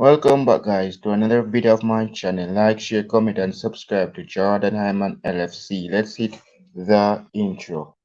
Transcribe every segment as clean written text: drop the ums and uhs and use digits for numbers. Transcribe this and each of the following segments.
Welcome back guys to another video of my channel. Like, share, comment and subscribe to Jordan Hyman LFC. Let's hit the intro.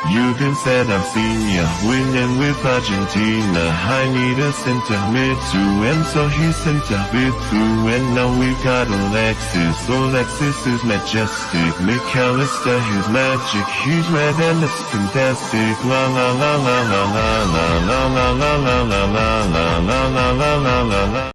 You can said I've seen ya winning with Argentina. I need a center mid too, and so he sent a bit through. And now we've got Alexis. Alexis is majestic. McAllister, he's magic. He's red and it's fantastic. La la la la la la la la la la la la la la la la la la la.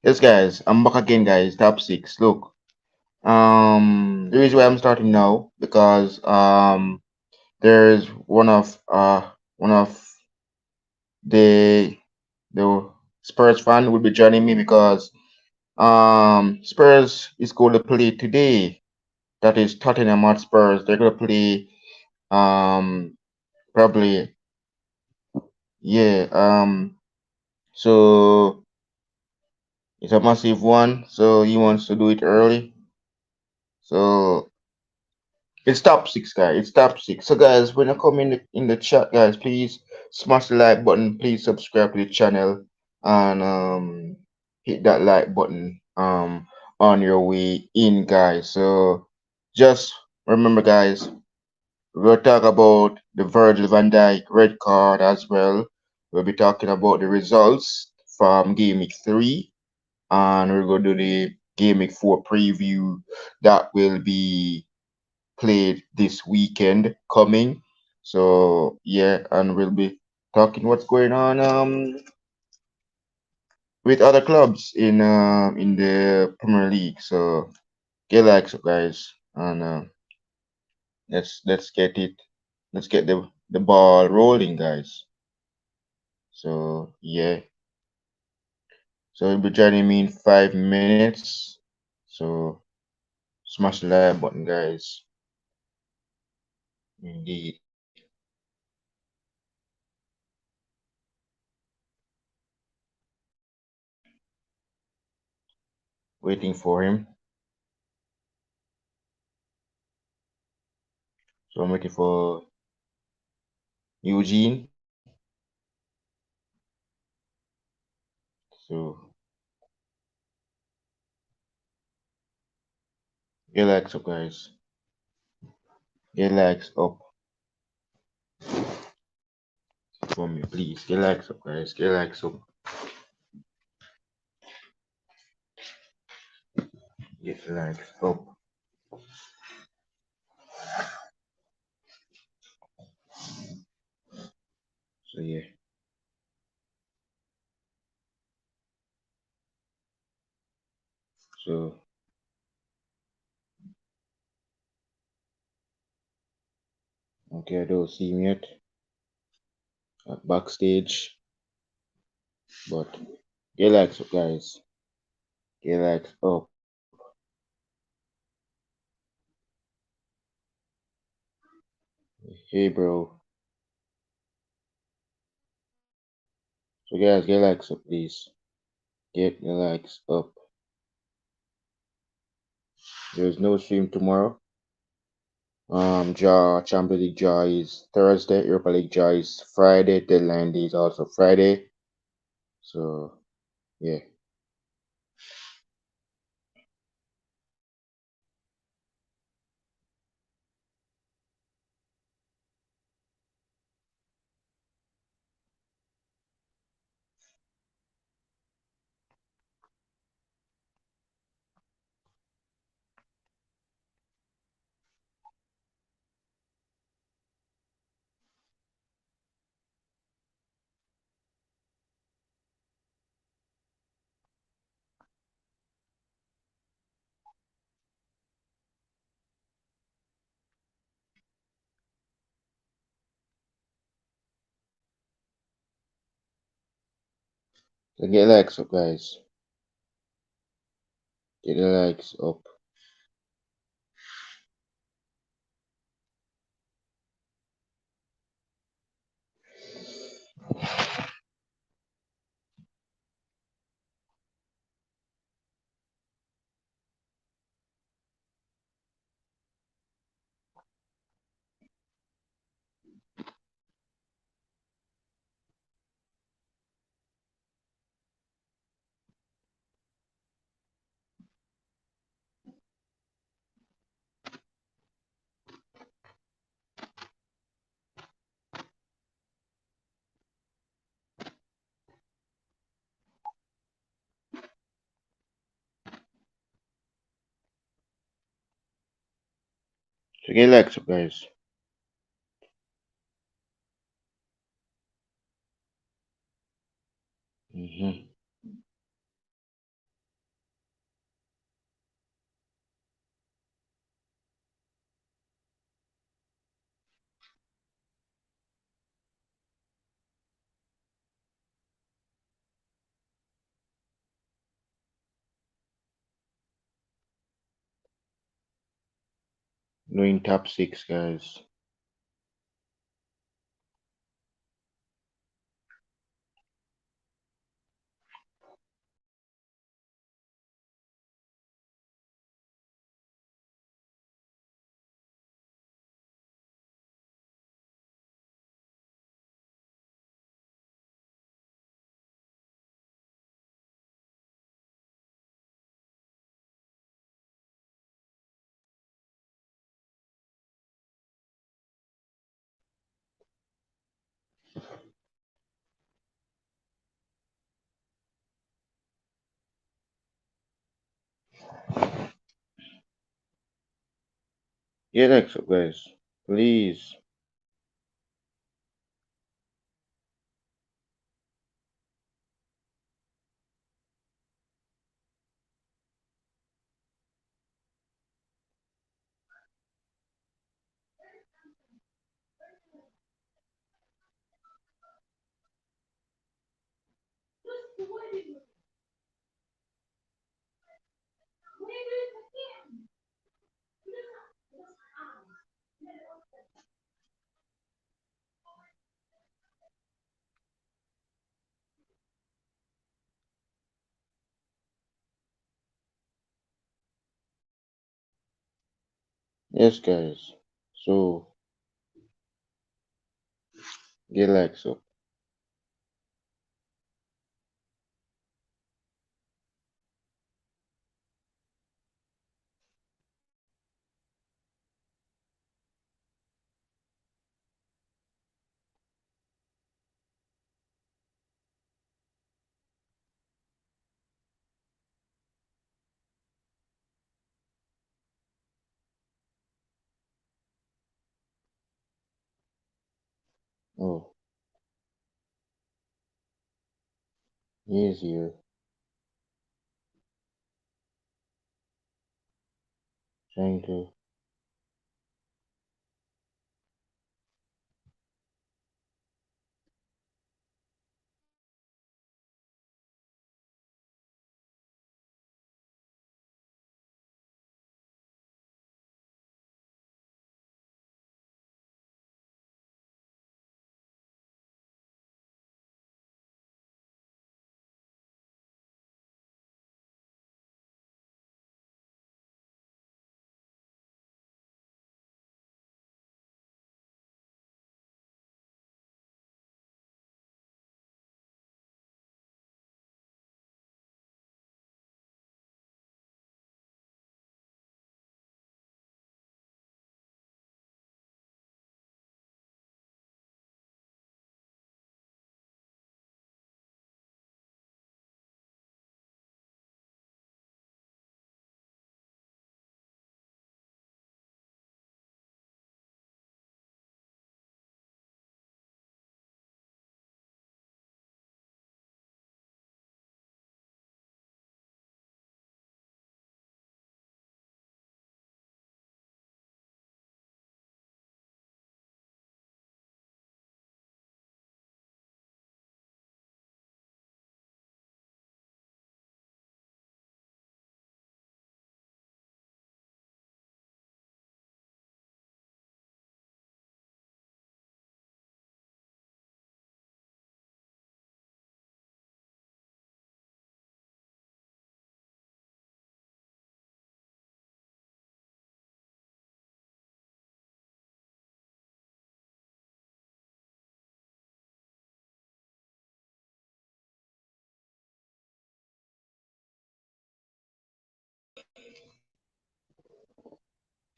Yes guys, I'm back again guys, top 6. Look, the reason why I'm starting now because there's one of the the Spurs fan will be joining me because Spurs is going to play today. That is Tottenham Hotspurs. They're going to play probably, yeah. So it's a massive one. So he wants to do it early. So it's top 6 guys. It's top 6. So guys, when you come in the chat guys, please smash the like button. Please subscribe to the channel and hit that like button on your way in guys. So just remember guys, we'll talk about the Virgil van Dijk red card as well. We'll be talking about the results from game week 3, and we're going to do the game week 4 preview that will be played this weekend coming. So yeah, and we'll be talking what's going on with other clubs in the Premier League. So get likes guys, and let's get it. Let's get the ball rolling, guys. So yeah, so you'll be joining me in 5 minutes. So smash the like button, guys. Indeed. Waiting for him. So I'm waiting for Eugene. So get likes up, guys. Get likes up for me, please. Get likes up, guys. Get likes up. Get likes up. So yeah. So okay, I don't see him yet at backstage, but get likes up, guys. Get likes up. Hey, bro. So guys, get likes up, please. Get the likes up. There's no stream tomorrow. Champions League draw is Thursday. Europa League draw is Friday. Deadline day is also Friday. So yeah. So get likes up, guys. Get the likes up. So get likes up, guys. Mm-hmm. No in top six, guys. Get likes up, guys. Please. Yes, guys. So get like so. Oh, he is here. Trying to.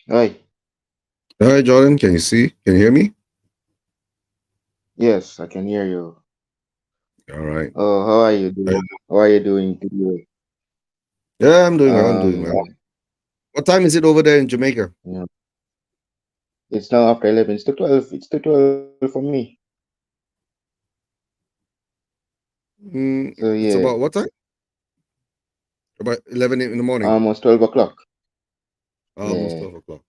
Hi. Hi, Jordan. Can you see? Can you hear me? Yes, I can hear you. All right. Oh, how are you I, doing? How are you doing today? yeah, I'm doing well. I'm doing well. Um, What time is it over there in Jamaica? you know, it's now after 11. It's to 12. It's to 12 for me. So It's yeah, about what time? About 11 in the morning. almost 12 o'clock. Almost Yeah, 12 o'clock.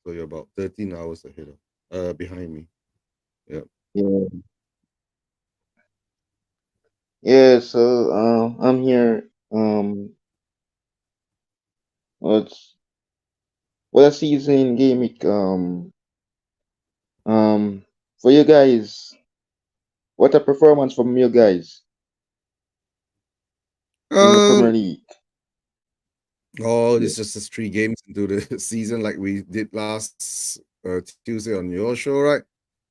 So you're about 13 hours ahead behind me. Yeah. yeah, yeah. So I'm here. What's what a season game week. For you guys, what a performance from you guys in the Premier Um. League. Oh, Yeah, it's just 3 games into the season, like we did last Tuesday on your show, right?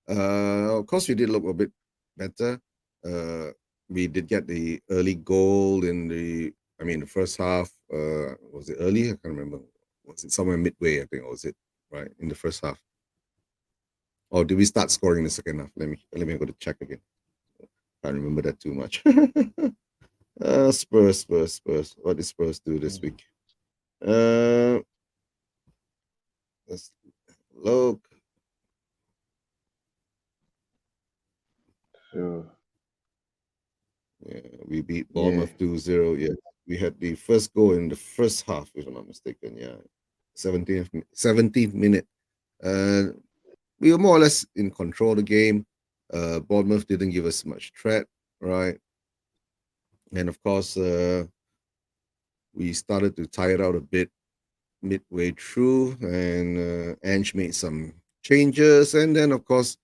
Of course, we did look a bit better. Uh, we did get the early goal in the first half. Was it early? I can't remember. Was it somewhere midway? I think, or was it right in the first half? Or did we start scoring in the second half? Let me go to check again. Can't remember that too much. Spurs. What did Spurs do this week? Uh, let's look. so Yeah, we beat yeah, Bournemouth 2-0. Yeah, we had the first goal in the first half, if I'm not mistaken. Yeah, 17th minute. Uh, we were more or less in control of the game. Bournemouth didn't give us much threat, right? And of course, we started to tire out a bit midway through, and Ange made some changes, and then of course,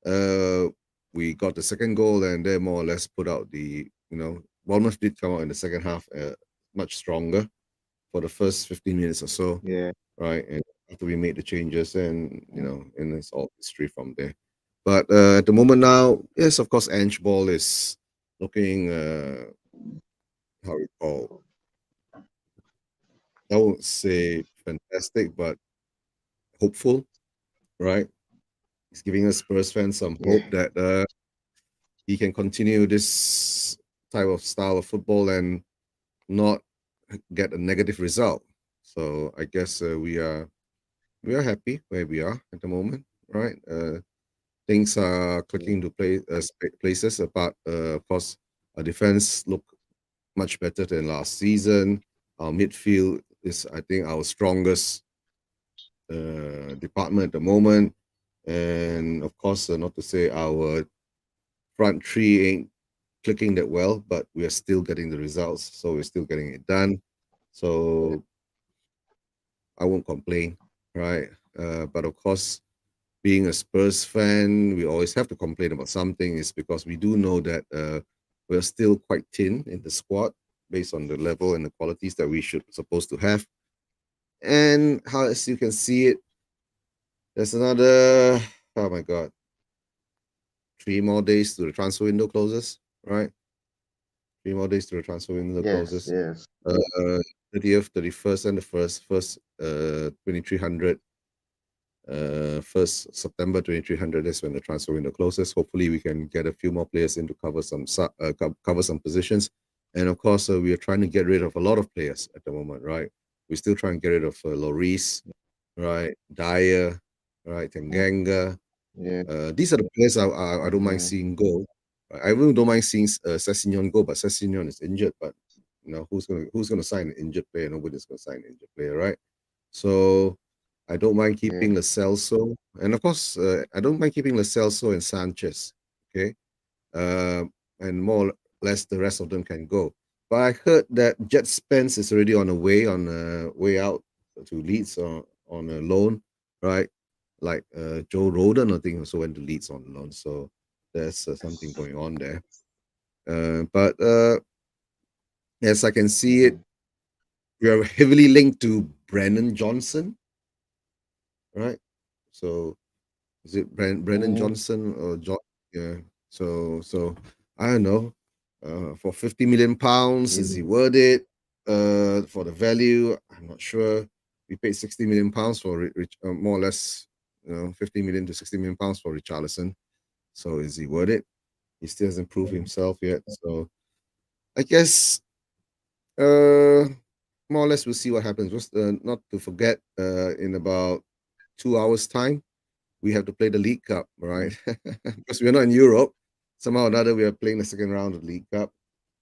uh, we got the second goal, and they more or less put out Bournemouth did come out in the second half much stronger for the first 15 minutes or so, yeah, right? after we made the changes, and and it's all history from there. But at the moment now, yes, of course, Ange Ball is looking how we call. I won't say fantastic, but hopeful, right? He's giving us Spurs fans some Yeah. hope that he can continue this type of style of football and not get a negative result. So I guess we are happy where we are at the moment, right? Things are clicking to places. Apart, of course, our defense look much better than last season. Our midfield is, I think, our strongest department at the moment, and of course, not to say our front three ain't clicking that well, but we are still getting the results, so we're still getting it done. So I won't complain, right? But of course, being a Spurs fan, we always have to complain about something. Is because we do know that we're still quite thin in the squad based on the level and the qualities that we should supposed to have. And how as you can see it, there's another, oh my god, 3 more days to the transfer window closes, right? 3 more days to the transfer window Yes, closes. yes, 30th, 31st, and the first 2300. 1st September 2300 is when the transfer window closes. Hopefully, we can get a few more players in to cover cover some positions. And of course, we are trying to get rid of a lot of players at the moment, right? We're still trying to get rid of Lloris, right? Dyer, right? Tanganga. yeah, These are the players I don't mind yeah, seeing go. I really don't mind seeing Sessignon go, but Sessignon is injured. But who's gonna sign an injured player? Nobody's gonna sign an injured player, right? So I don't mind yeah, keeping Lo Celso, and of course, I don't mind keeping Lo Celso and Sanchez. Okay, uh, and more or less the rest of them can go. But I heard that Jet Spence is already on the way out to Leeds on a loan, right? Like Joe Roden, I think, also went to Leeds on loan. So there's something going on there. But as I can see it, mhm, we are heavily linked to Brennan Johnson, right? So is it Brennan mhm, Johnson or John? Yeah. So I don't know. For 50 million pounds, is he yeah, worth it? For the value, I'm not sure. We paid 60 million pounds for more or less, 50 million to 60 million pounds for Richarlison. So is he worth it? He still hasn't proved himself yet. So I guess uh more or less we'll see what happens. Just not to forget, in about 2 hours time we have to play the League Cup, right? Because we're not in Europe. Somehow or another, we are playing the second round of the League Cup.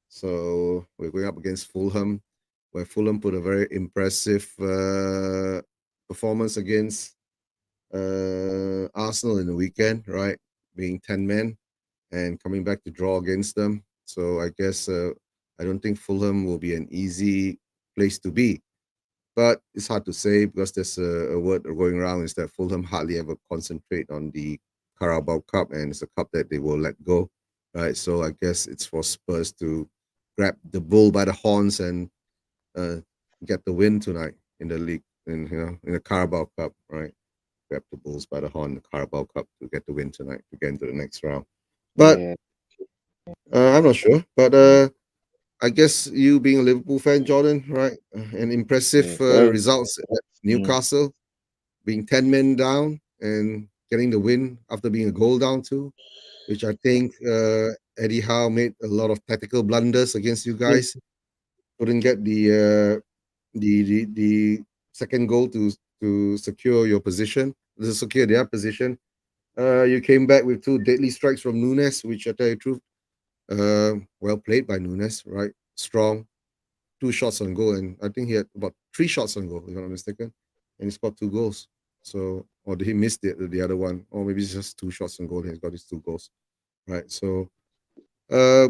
So we're going up against Fulham, where Fulham put a very impressive performance against Arsenal in the weekend, right? Being 10 men and coming back to draw against them. So I guess I don't think Fulham will be an easy place to be. But it's hard to say because there's a word going around is that Fulham hardly ever concentrate on the Carabao Cup, and it's a cup that they will let go, right? So I guess it's for Spurs to grab the bull by the horns and uh, get the win tonight in the league, in the Carabao Cup, right? Grab the bulls by the horn, the Carabao Cup to get the win tonight to get into the next round. But yeah, I'm not sure, but I guess you being a Liverpool fan, Jordan, right? And impressive yeah. Well, results at mm, Newcastle, being 10 men down and getting the win after being a goal down too, which I think Eddie Howe made a lot of tactical blunders against you yeah, guys. Couldn't get the second goal to secure your position, to secure their position. You came back with two deadly strikes from Nunes, which I tell you the truth, well played by Nunes, right? Strong, 2 shots on goal, and I think he had about 3 shots on goal, if I'm not mistaken, and he scored 2 goals. So, or did he miss the other one, or maybe it's just 2 shots on goal. And he's got his 2 goals, right? So, uh,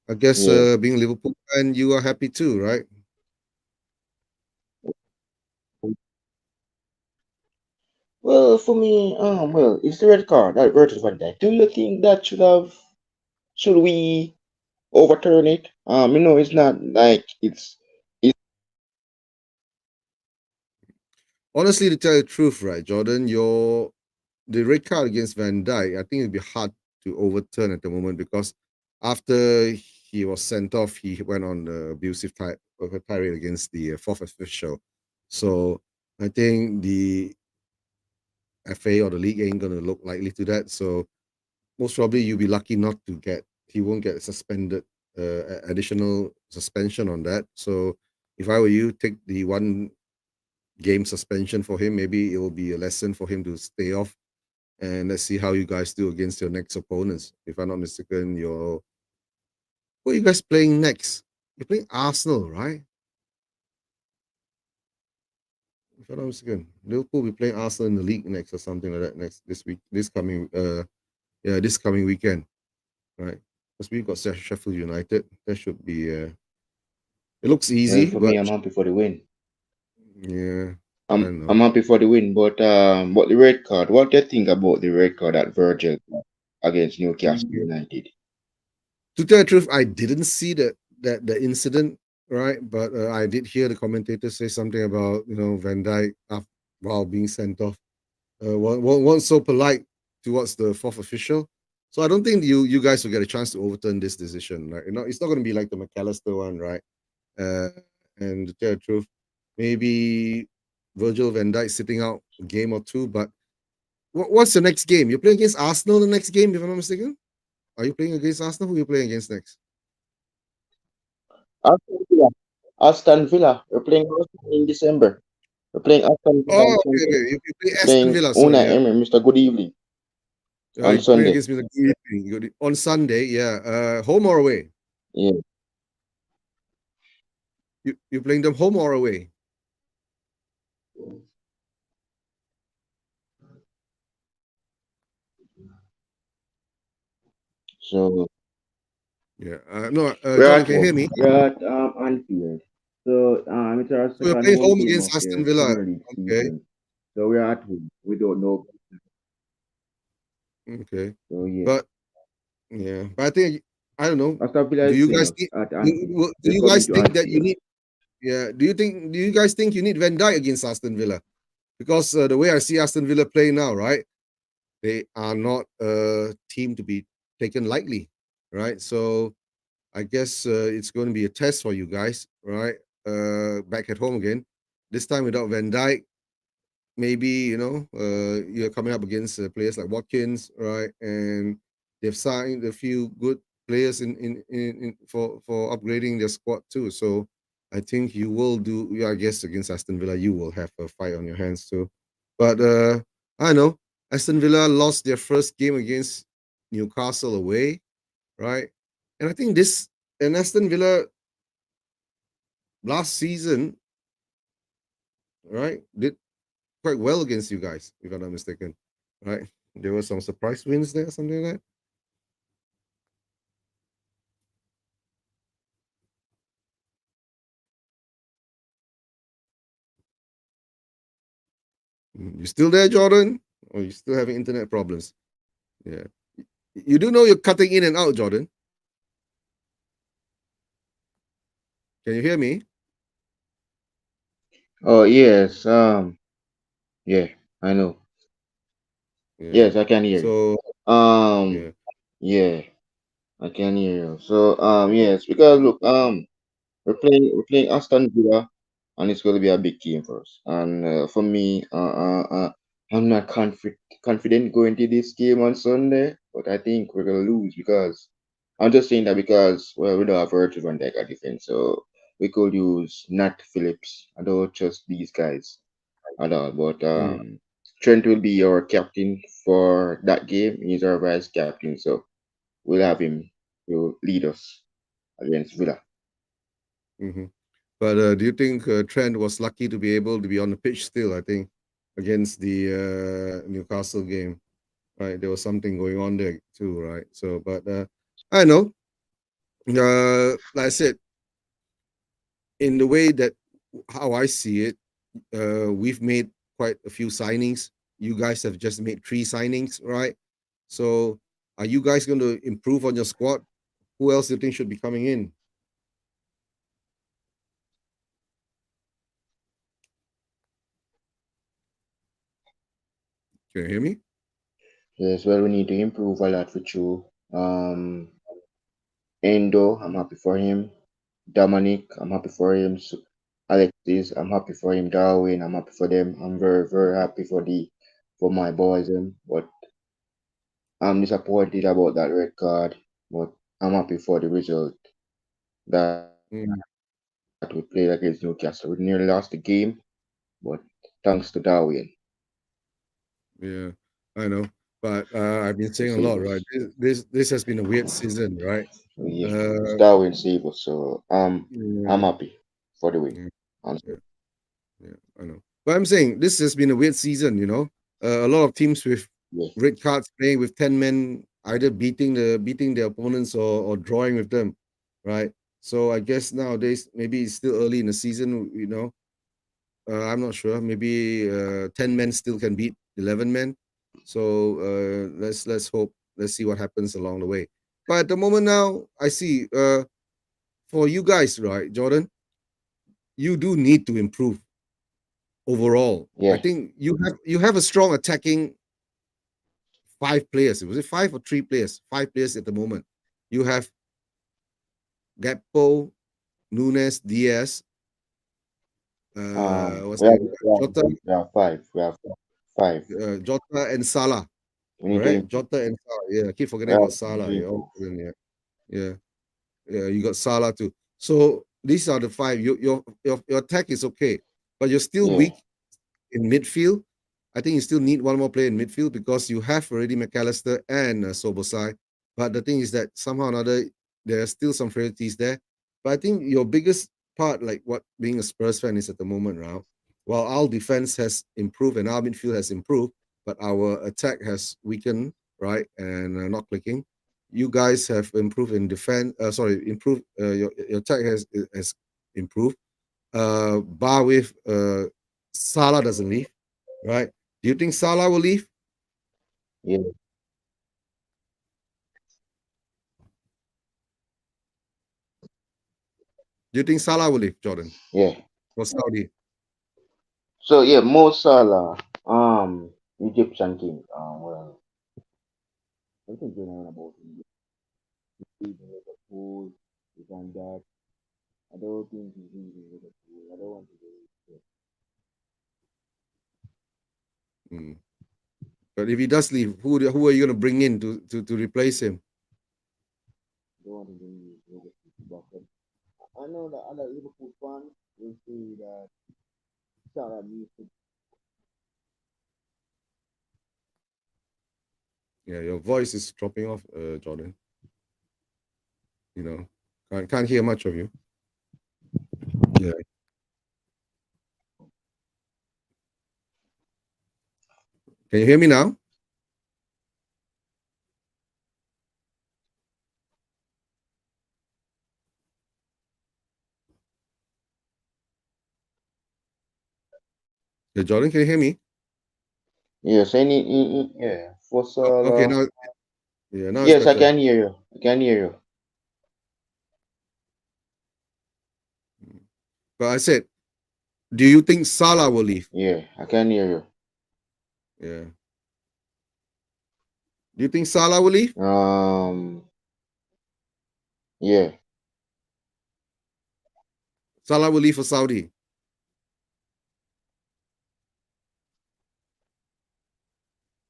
I guess yeah. being Liverpool fan, you are happy too, right? Well, for me, well, it's the red card, that versus Van Dijk. Do you think that should we overturn it? It's not like it's. honestly, to tell you the truth, right, Jordan, your the red card against Van Dijk, I think it'd be hard to overturn at the moment because after he was sent off, he went on the abusive tirade against the fourth official. So I think the FA or the league ain't gonna look likely to that. So most probably you'll be lucky not to get. He won't get suspended, additional suspension on that. So if I were you, take the one game suspension for him. Maybe it will be a lesson for him to stay off, and let's see how you guys do against your next opponents. If I'm not mistaken, who are you guys playing next? You're playing Arsenal, right? If I'm not mistaken, Liverpool will be playing Arsenal in the league next or something like that next this week, this coming weekend, right? Because we've got Sheffield United. That should be. It looks Well, easy, for me, but I'm happy for the win. yeah, I I'm don't know. I'm happy for the win, but the red card. What do you think about the red card that Virgil got against Newcastle United? To tell the truth, I didn't see that the incident, right? But I did hear the commentator say something about Van Dijk while being sent off. Weren't so polite towards the fourth official. So I don't think you guys will get a chance to overturn this decision. Right? It's not going to be like the McAllister one, right? Uh, and to tell the truth, maybe Virgil Van Dijk sitting out a game or two. But what's the next game? You're playing against Arsenal the next game, if I'm not mistaken. Are you playing against Arsenal? Who are you playing against next? Aston Villa. Aston Villa. We're playing Arsenal in December. We're playing Aston Villa Oh, on okay, Sunday. okay. You play We're Aston playing Villa. Sorry, Una yeah. Emery, Mr. Good Evening, on You play Sunday. against me on Sunday, yeah. Home or away? Yeah. You playing them home or away? So Yeah. No, we're Jordan, at can you hear home. me? We're at Anfield. So it's our So you're second playing home home game against of Aston the Villa. Premier League Okay. season. So we're at home. We don't know. Okay. So yeah. But yeah, but I think I don't know. Aston Villa Do is you playing guys us need? at Do, Anfield. do They're you coming guys to think that you Anfield. need? Yeah. Do you guys think you need Van Dijk against Aston Villa? Because the way I see Aston Villa play now, right? They are not a team to be taken lightly, right? So I guess it's going to be a test for you guys, right? Back at home again. This time without Van Dijk, maybe you're coming up against players like Watkins, right? And they've signed a few good players in for upgrading their squad too. So I think you will do. Yeah, I guess against Aston Villa, you will have a fight on your hands too. But I know Aston Villa lost their first game against Newcastle away, right? And I think this and Aston Villa last season, right, did quite well against you guys, if I'm not mistaken. Right? There were some surprise wins there, something like that. You still there, Jordan? Or you still having internet problems? Yeah. You do know you're cutting in and out, Jordan. Can you hear me? Oh yes. Yeah. I know. Yeah. Yes, I can hear So you. yeah. Yeah, I can hear you. So yes, because look, we're playing Aston Villa, and it's going to be a big game for us. And for me, I'm not confident going to this game on Sunday, but I think we're going to lose because I'm just saying that because well, we don't have Virgil van Dijk at defense, so we could use Nat Phillips. I don't trust these guys at all. But Mm, Trent will be our captain for that game. He's our vice captain, so we'll have him to lead us against Villa. mhm. But do you think Trent was lucky to be able to be on the pitch still? I think against the Newcastle game, right? There was something going on there too, right? So, but I know. Like I said, in the way that how I see it, we've made quite a few signings. You guys have just made 3 signings, right? So, are you guys going to improve on your squad? Who else do you think should be coming in? Can you hear me? Yes, well, we need to improve a lot for you. Endo, I'm happy for him. Dominic, I'm happy for him. Alexis, I'm happy for him. Darwin, I'm happy for them. I'm very, very happy for my boys. But I'm disappointed about that red card. But I'm happy for the result that we played Mm, against Newcastle. We nearly lost the game, but thanks to Darwin. yeah, I know. But I've To been saying a save lot, us. right? This has been a weird season, right? So yeah, it's Uh, Darwin save us. So I'm yeah, happy for the win. yeah, Honestly. yeah, yeah, I know. But I'm saying this has been a weird season, you know. A lot of teams with Yeah, red cards playing with 10 men, either beating their opponents or drawing with them, right? So I guess nowadays maybe it's still early in the season, you know. I'm not sure. Maybe 10 men still can beat 11 men. So let's hope. Let's see what happens along the way. But at the moment now, I see for you guys, right, Jordan, you do need to improve overall. I yeah. think you have a strong attacking 5 players. Was it 5 or 3 players? 5 players at the moment. You have Gakpo, Nunes, Diaz, what's We the have, other we have, guy? Jota, we have five. We have five. Jota and Salah. We need to Correct, improve. Jota and Salah. Yeah, I keep We forgetting have about to Salah. Yeah, all improve. of them, yeah, yeah, yeah. You got Salah too. So these are the five. Your attack is okay, but you're still Yeah, weak in midfield. I think you still need one more player in midfield because you have already McAllister and Sobosai. But the thing is that somehow or another, there are still some frailties there. But I think your biggest part, like what being a Spurs fan is at the moment now, while our defense has improved and our midfield has improved, but our attack has weakened, right, and not clicking. You guys have improved in defense. Improved. Your attack has improved. Bar with Salah doesn't leave, right? Do you think Salah will leave? yeah, Do you think Salah will leave, Jordan, yeah. for Saudi? So yeah, Mo Salah, Egyptian king. Well, I think going on about him. Leaving Liverpool, this and that. I don't think he's leaving Liverpool. I don't want to go. Hmm. But if he does leave, who are you going to bring in to replace him? I don't want to go Liverpool. But I know that other Liverpool fans will say that Salah needs to. Yeah, your voice is dropping off, Jordan. You know, can't hear much of you. Yeah, can you hear me now? Yeah, Jordan, can you hear me? Yes, yeah, for Okay, Salah. now yeah, now it's Yes, I better. can hear you. I can hear you. But I said, do you think Salah will leave? Yeah, I can hear you. Yeah. Do you think Salah will leave? Yeah. Salah will leave for Saudi.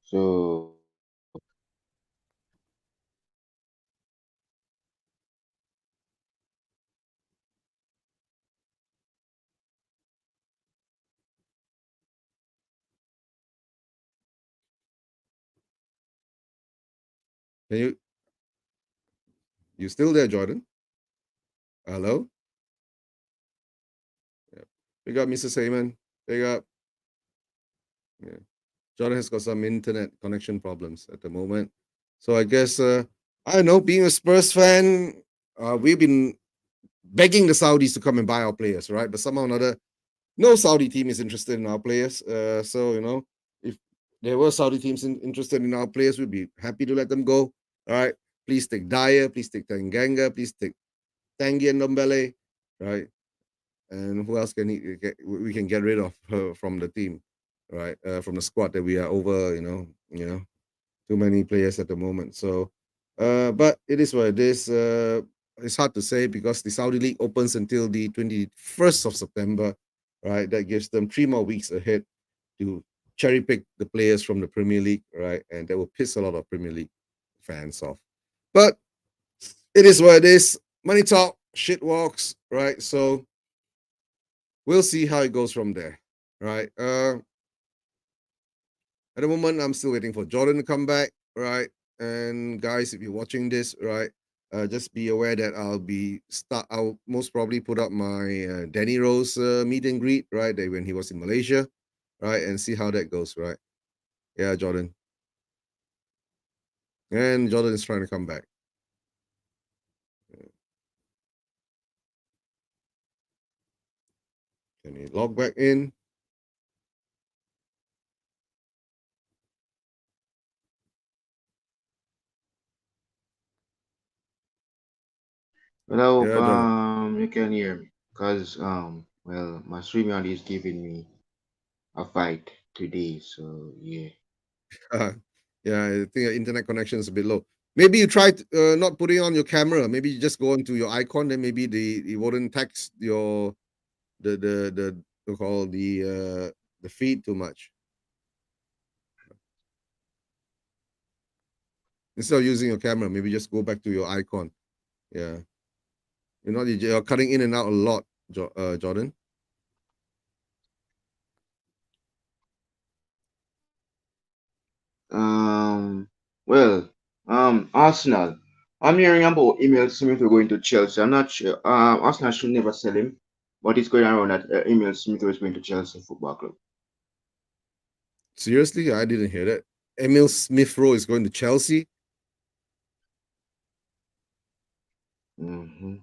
So Can you still there, Jordan? Hello? Yeah. Pick up, Mr. Sayman. Pick up. Yeah. Jordan has got some internet connection problems at the moment. So I guess I don't know, being a Spurs fan, we've been begging the Saudis to come and buy our players, right? But somehow or another, no Saudi team is interested in our players. So you know, if there were Saudi teams interested in our players, we'd be happy to let them go. All right. Please take Dyer, please take Tanganga, please take Tangi and Ndombele, right? And who else can we can get rid of from the team? right? From the squad that we are over, too many players at the moment. So, but it is what it is. It's hard to say because the Saudi League opens until the 21st of September, right? That gives them 3 more weeks ahead to cherry pick the players from the Premier League, right? And that will piss a lot of Premier League fans off. But it is what it is. Money talk, shit walks, right? So we'll see how it goes from there, right? At the moment, I'm still waiting for Jordan to come back, right? And guys, if you're watching this, right, just be aware that I'll most probably put up my Danny Rose meet and greet, right? When he was in Malaysia, right, and see how that goes, right? Yeah, Jordan, and Jordan is trying to come back. Can he log back in? But I hope Yeah, Jordan. you can hear me. Cause well my StreamYard is giving me a fight today, so yeah. Yeah, I think your internet connection is a bit low. Maybe you try not putting on your camera. Maybe you just go into your icon. Then maybe it wouldn't text your the call the feed too much. Instead of using your camera, maybe just go back to your icon. Yeah, you're cutting in and out a lot, Jordan. Well, Arsenal. I'm hearing about Emil Smith going to Chelsea. I'm not sure. Arsenal should never sell him, but it's going around that Emil Smith is going to Chelsea Football Club. Seriously, I didn't hear that. Emil Smith Rowe is going to Chelsea. Hmm.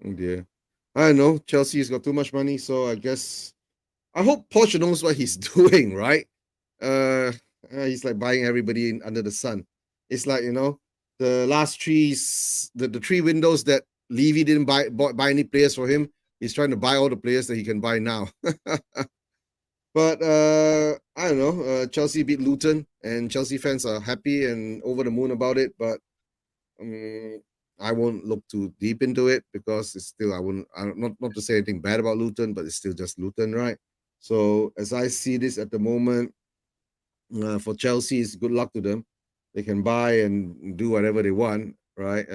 Oh dear. I don't know. Chelsea's got too much money, so I guess I hope Porsche knows what he's doing, right? Uh, he's like buying everybody under the sun. It's like the last the three windows that Levy didn't buy any players for him. He's trying to buy all the players that he can buy now. But I don't know. Chelsea beat Luton, and Chelsea fans are happy and over the moon about it. But um, I won't look too deep into it because it's still not to say anything bad about Luton, but it's still just Luton, right? So as I see this at the moment, for Chelsea, it's good luck to them. They can buy and do whatever they want, right?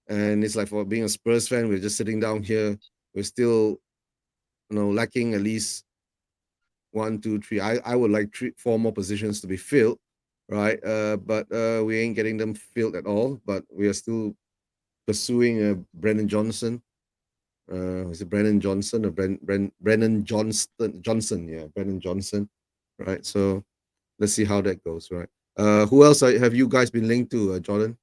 And it's like for being a Spurs fan, we're just sitting down here. We're still, lacking at least one, two, three. I would like 4 more positions to be filled, right? But we ain't getting them filled at all. But we are still pursuing Brennan Johnson. Is it Brennan Johnson or Brennan Johnson? Yeah, Brennan Johnson. Right. So let's see how that goes. Right. Who else have you guys been linked to, Jordan?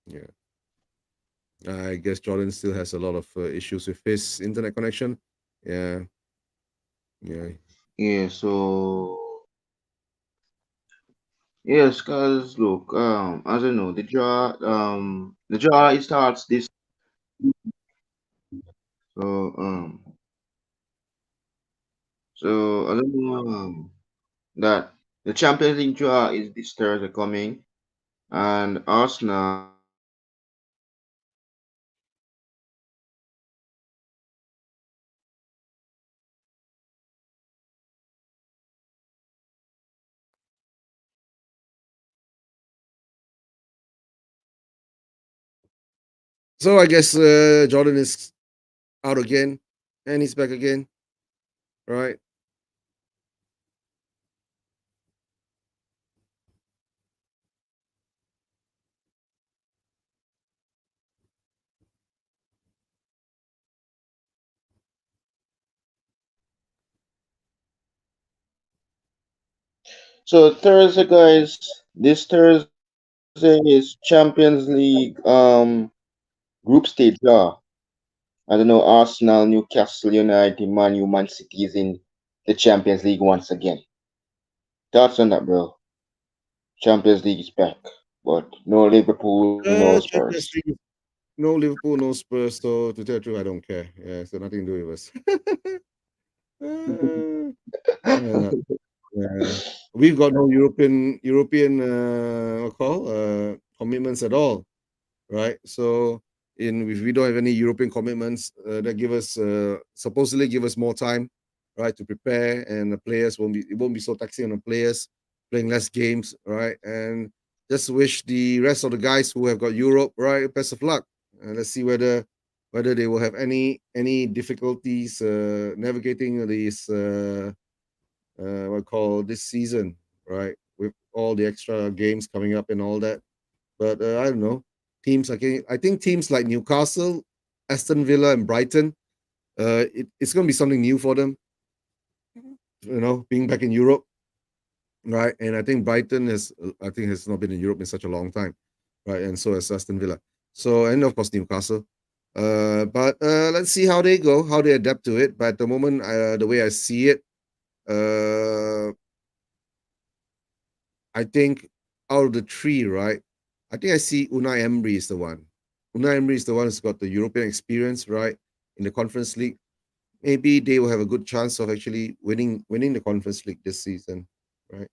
Yeah. I guess Jordan still has a lot of issues with his internet connection. Yeah. Yeah. Yeah. So yes, cause look, as I know, the draw it starts this. So so I don't know that the Champions League draw is this Thursday coming, and Arsenal So I guess Jordan is out again, and he's back again. Right. So Thursday, guys, this Thursday is Champions League group stage draw. I don't know, Arsenal, Newcastle United, Man U, Man City is in the Champions League once again. Thoughts on that, bro? Champions League is back. but no Liverpool, no Spurs. Champions League, no Liverpool, no Spurs. So to tell the truth, I don't care. Yeah, so nothing to do with us. uh, yeah, yeah. We've got no European what call commitments at all, right? So in if we don't have any European commitments, that give us supposedly give us more time, right, to prepare, and the players won't be it won't be so taxing on the players playing less games, right? And just wish the rest of the guys who have got Europe, right, best of luck. Let's see whether they will have any difficulties navigating these what I call this season, right, with all the extra games coming up and all that. But I don't know. I think teams like Newcastle, Aston Villa, and Brighton, it's going to be something new for them. Being back in Europe, right? And I think I think, has not been in Europe in such a long time, right? And so has Aston Villa. So, and of course Newcastle. But let's see how they go, how they adapt to it. But at the moment, the way I see it, uh, I think out of the three, right? I think I see Unai Emery is the one. Unai Emery is the one who's got the European experience, right? In the Conference League, maybe they will have a good chance of actually winning the Conference League this season, right?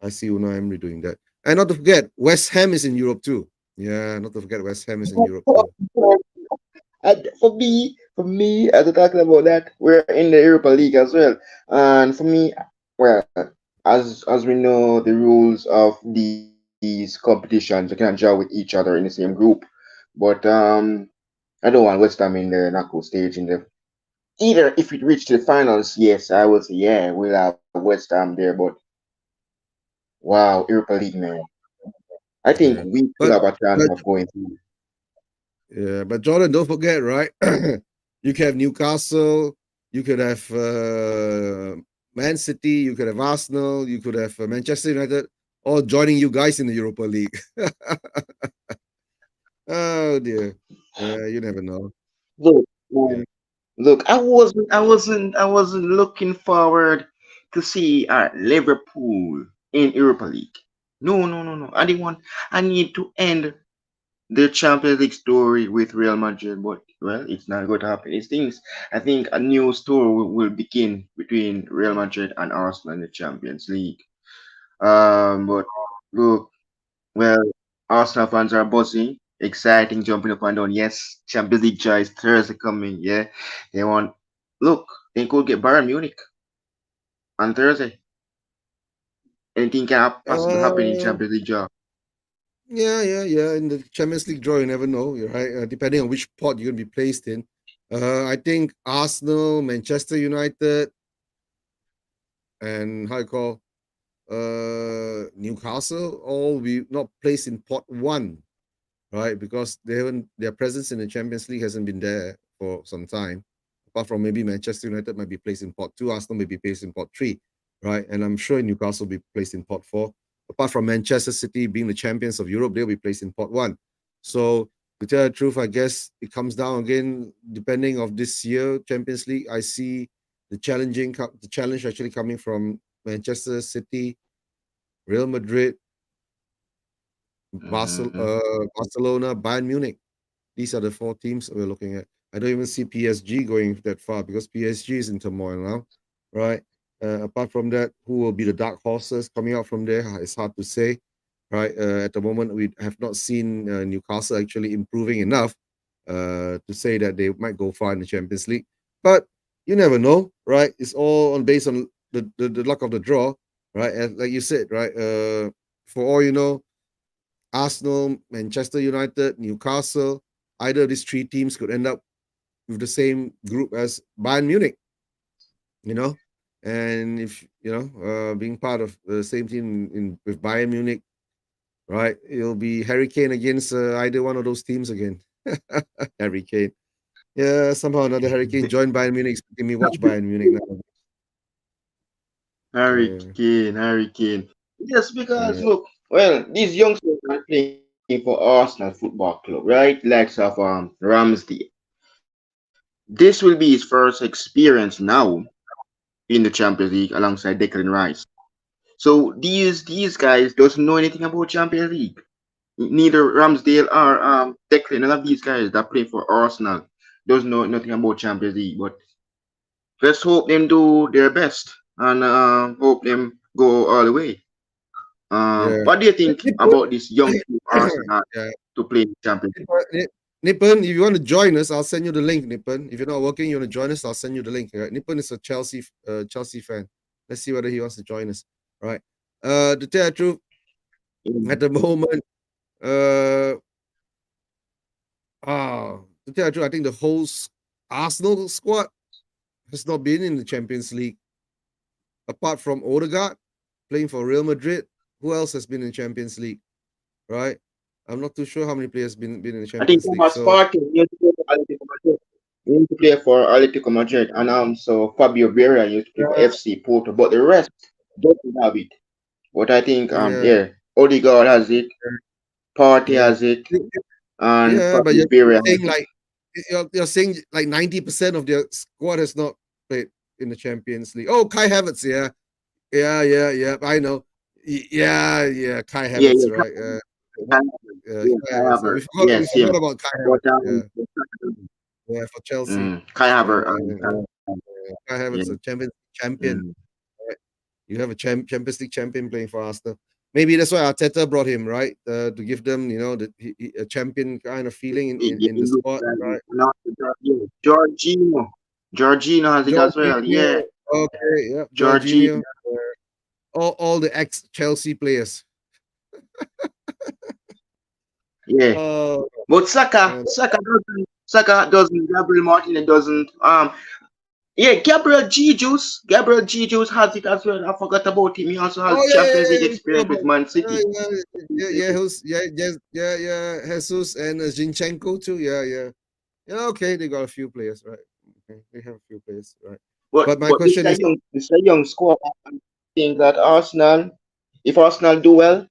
I see Unai Emery doing that. And not to forget, West Ham is in Europe too. Yeah, not to forget, West Ham is in Europe too. And for me, as we're talking about that, we're in the Europa League as well. And for me, well, as we know, the rules of these competitions, you cannot draw with each other in the same group. But I don't want West Ham in the knockout stage. In the either if it reached the finals, yes, I would say yeah, we'll have West Ham there. But wow, Europa League, man, I think Yeah, we could but have a chance but of going through. yeah, but Jordan, don't forget, right? You could have Newcastle, you could have Man City, you could have Arsenal, you could have Manchester United, all joining you guys in the Europa League. Oh dear. Yeah, you never know. Look, Yeah. man, look, I wasn't looking forward to see Liverpool in Europa League. No, no, no, no. I didn't want. I need to end the Champions League story with Real Madrid, but well, it's not going to happen. It's things. I think a new story will begin between Real Madrid and Arsenal in the Champions League. But look, well, Arsenal fans are buzzing, exciting, jumping up and down. Yes, Champions League joy is Thursday coming. Yeah, they want. Look, they could get Bayern Munich on Thursday. Anything can possibly happen in Uh, Champions League draw. yeah. In the Champions League draw, you never know, you're right? Depending on which pot you're going to be placed in. I think Arsenal, Manchester United, and how you call Newcastle all be not placed in pot one, right? Because their presence in the Champions League hasn't been there for some time. Apart from maybe Manchester United might be placed in pot two, Arsenal may be placed in pot three, right? And I'm sure Newcastle will be placed in pot four. Apart from Manchester City being the champions of Europe, they'll be placed in pot one. So to tell the truth, I guess it comes down again, depending of this year Champions League. I see the challenge actually coming from Manchester City, Real Madrid, Mm-hmm. Barcelona, Bayern Munich. These are the four teams we're looking at. I don't even see PSG going that far because PSG is in turmoil now, right? Apart from that, who will be the dark horses coming out from there? It's hard to say, right? At the moment, we have not seen Newcastle actually improving enough to say that they might go far in the Champions League. But you never know, right? It's all based on the luck of the draw, right? And like you said, right? For all you know, Arsenal, Manchester United, Newcastle, either of these three teams could end up with the same group as Bayern Munich, you know. And if being part of the same team with Bayern Munich, right, it'll be Harry Kane against either one of those teams again. Harry Kane, yeah, somehow or another Harry Kane joined Bayern Munich, making me watch Bayern Munich now. Yeah, Harry Kane. Yes, because yeah. look, well, these youngsters are playing for Arsenal Football Club, right? Likes of Ramsdale. This will be his first experience now in the Champions League alongside Declan Rice. So these guys doesn't know anything about Champions League. Neither Ramsdale or Declan, none of these guys that play for Arsenal doesn't know nothing about Champions League. But let's hope them do their best and hope them go all the way. Yeah. What do you think Nippon, about this young team Arsenal yeah. to play in Champions League? Nippon, if you want to join us, I'll send you the link, Nippon. If you're not working, you want to join us, I'll send you the link. Right? Nippon is a Chelsea fan. Let's see whether he wants to join us. Right. To tell the truth, at Mm. the moment, uh to tell the truth, I think the whole Arsenal squad has not been in the Champions League apart from Odegaard playing for Real Madrid. Who else has been in Champions League? Right. I'm not too sure how many players been in the I think Champions League. Thomas So Partey used to play for Atletico Madrid. He used to play for Atletico Madrid, and so Fabio Vieira used to play for yeah, FC Porto. But the rest don't have it. But I think yeah, yeah, Odegaard has it, Partey yeah. has it, and Yeah, but Fabio you're Vieira has saying it. like you're saying like 90% of their squad has not played in the Champions League. Oh, Kai Havertz, yeah, yeah. I know. Yeah, yeah, Kai Yeah, Havertz, yeah, right? Kai Havertz. Yeah, Kai Kai Havertz. Havertz. We Yes, forgot him. about Kai But Havertz. Yeah, yeah, for Chelsea. Kai Havertz. Yeah, Kai Yeah. Havertz, a champion. Mm. Right? You have a Champions League champion playing for Arsenal. Maybe that's why Arteta brought him, right? To give them, a champion kind of feeling in the It looks spot, like right? not yeah. Jorginho. Jorginho has it as well. Yeah, Jorginho, okay, yeah, Jorginho, Jorginho. all the ex Chelsea players. Yeah, Oh, but Saka, man. Saka doesn't. Gabriel Martinez doesn't. Yeah, Gabriel Jesus has it as well. I forgot about him. He also has Oh yeah, yeah, Champions yeah, League yeah. We forgot experience with about Man yeah, City. Jesus and Zinchenko too. Yeah. Okay, they got a few players, right? Okay, they have a few players, right? But But my it's question a is, young squad. I think that Arsenal, if Arsenal do well,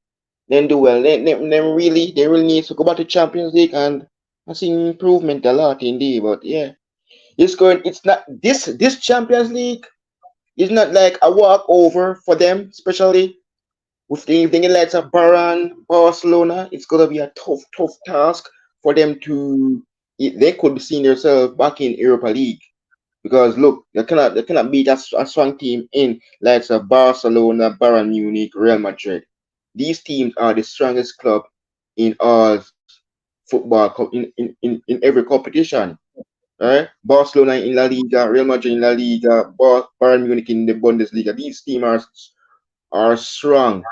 then do well. They really need to go back to Champions League, and I see improvement a lot indeed. But yeah, It's not this Champions League is not like a walkover for them, especially with the likes of Barcelona. It's gonna be a tough task for them to. They could be seeing themselves back in Europa League because look, they cannot beat a strong team in likes of Barcelona, Bayern Munich, Real Madrid. These teams are the strongest club in all football in every competition. Right? Barcelona in La Liga, Real Madrid in La Liga, Bayern Munich in the Bundesliga. These teams are strong.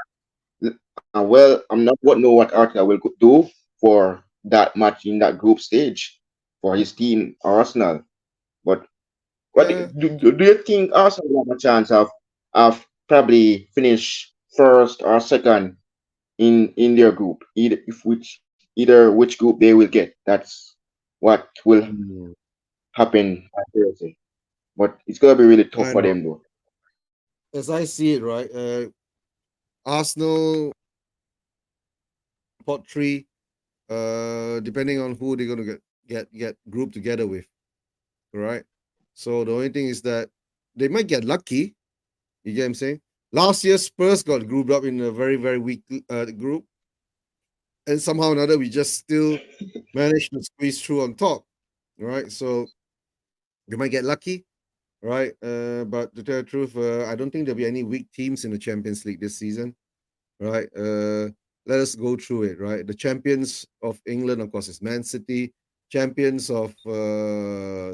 Well, I'm not what know what Arteta will do for that match in that group stage for his team Arsenal. But what yeah, do you think Arsenal have a chance of probably finish first or second in their group? Either which group they will get. That's what will mm, happen on Thursday. But it's gonna be really tough I for know. them though. As I see it, right, Arsenal pot three, depending on who they're gonna get grouped together with, right? So the only thing is that they might get lucky. You get what I'm saying? Last year, Spurs got grouped up in a very, very weak group, and somehow or another, we just still managed to squeeze through on top, right? So you might get lucky, right? But to tell the truth, I don't think there'll be any weak teams in the Champions League this season, right? Let us go through it, right? The champions of England, of course, is Man City. Champions of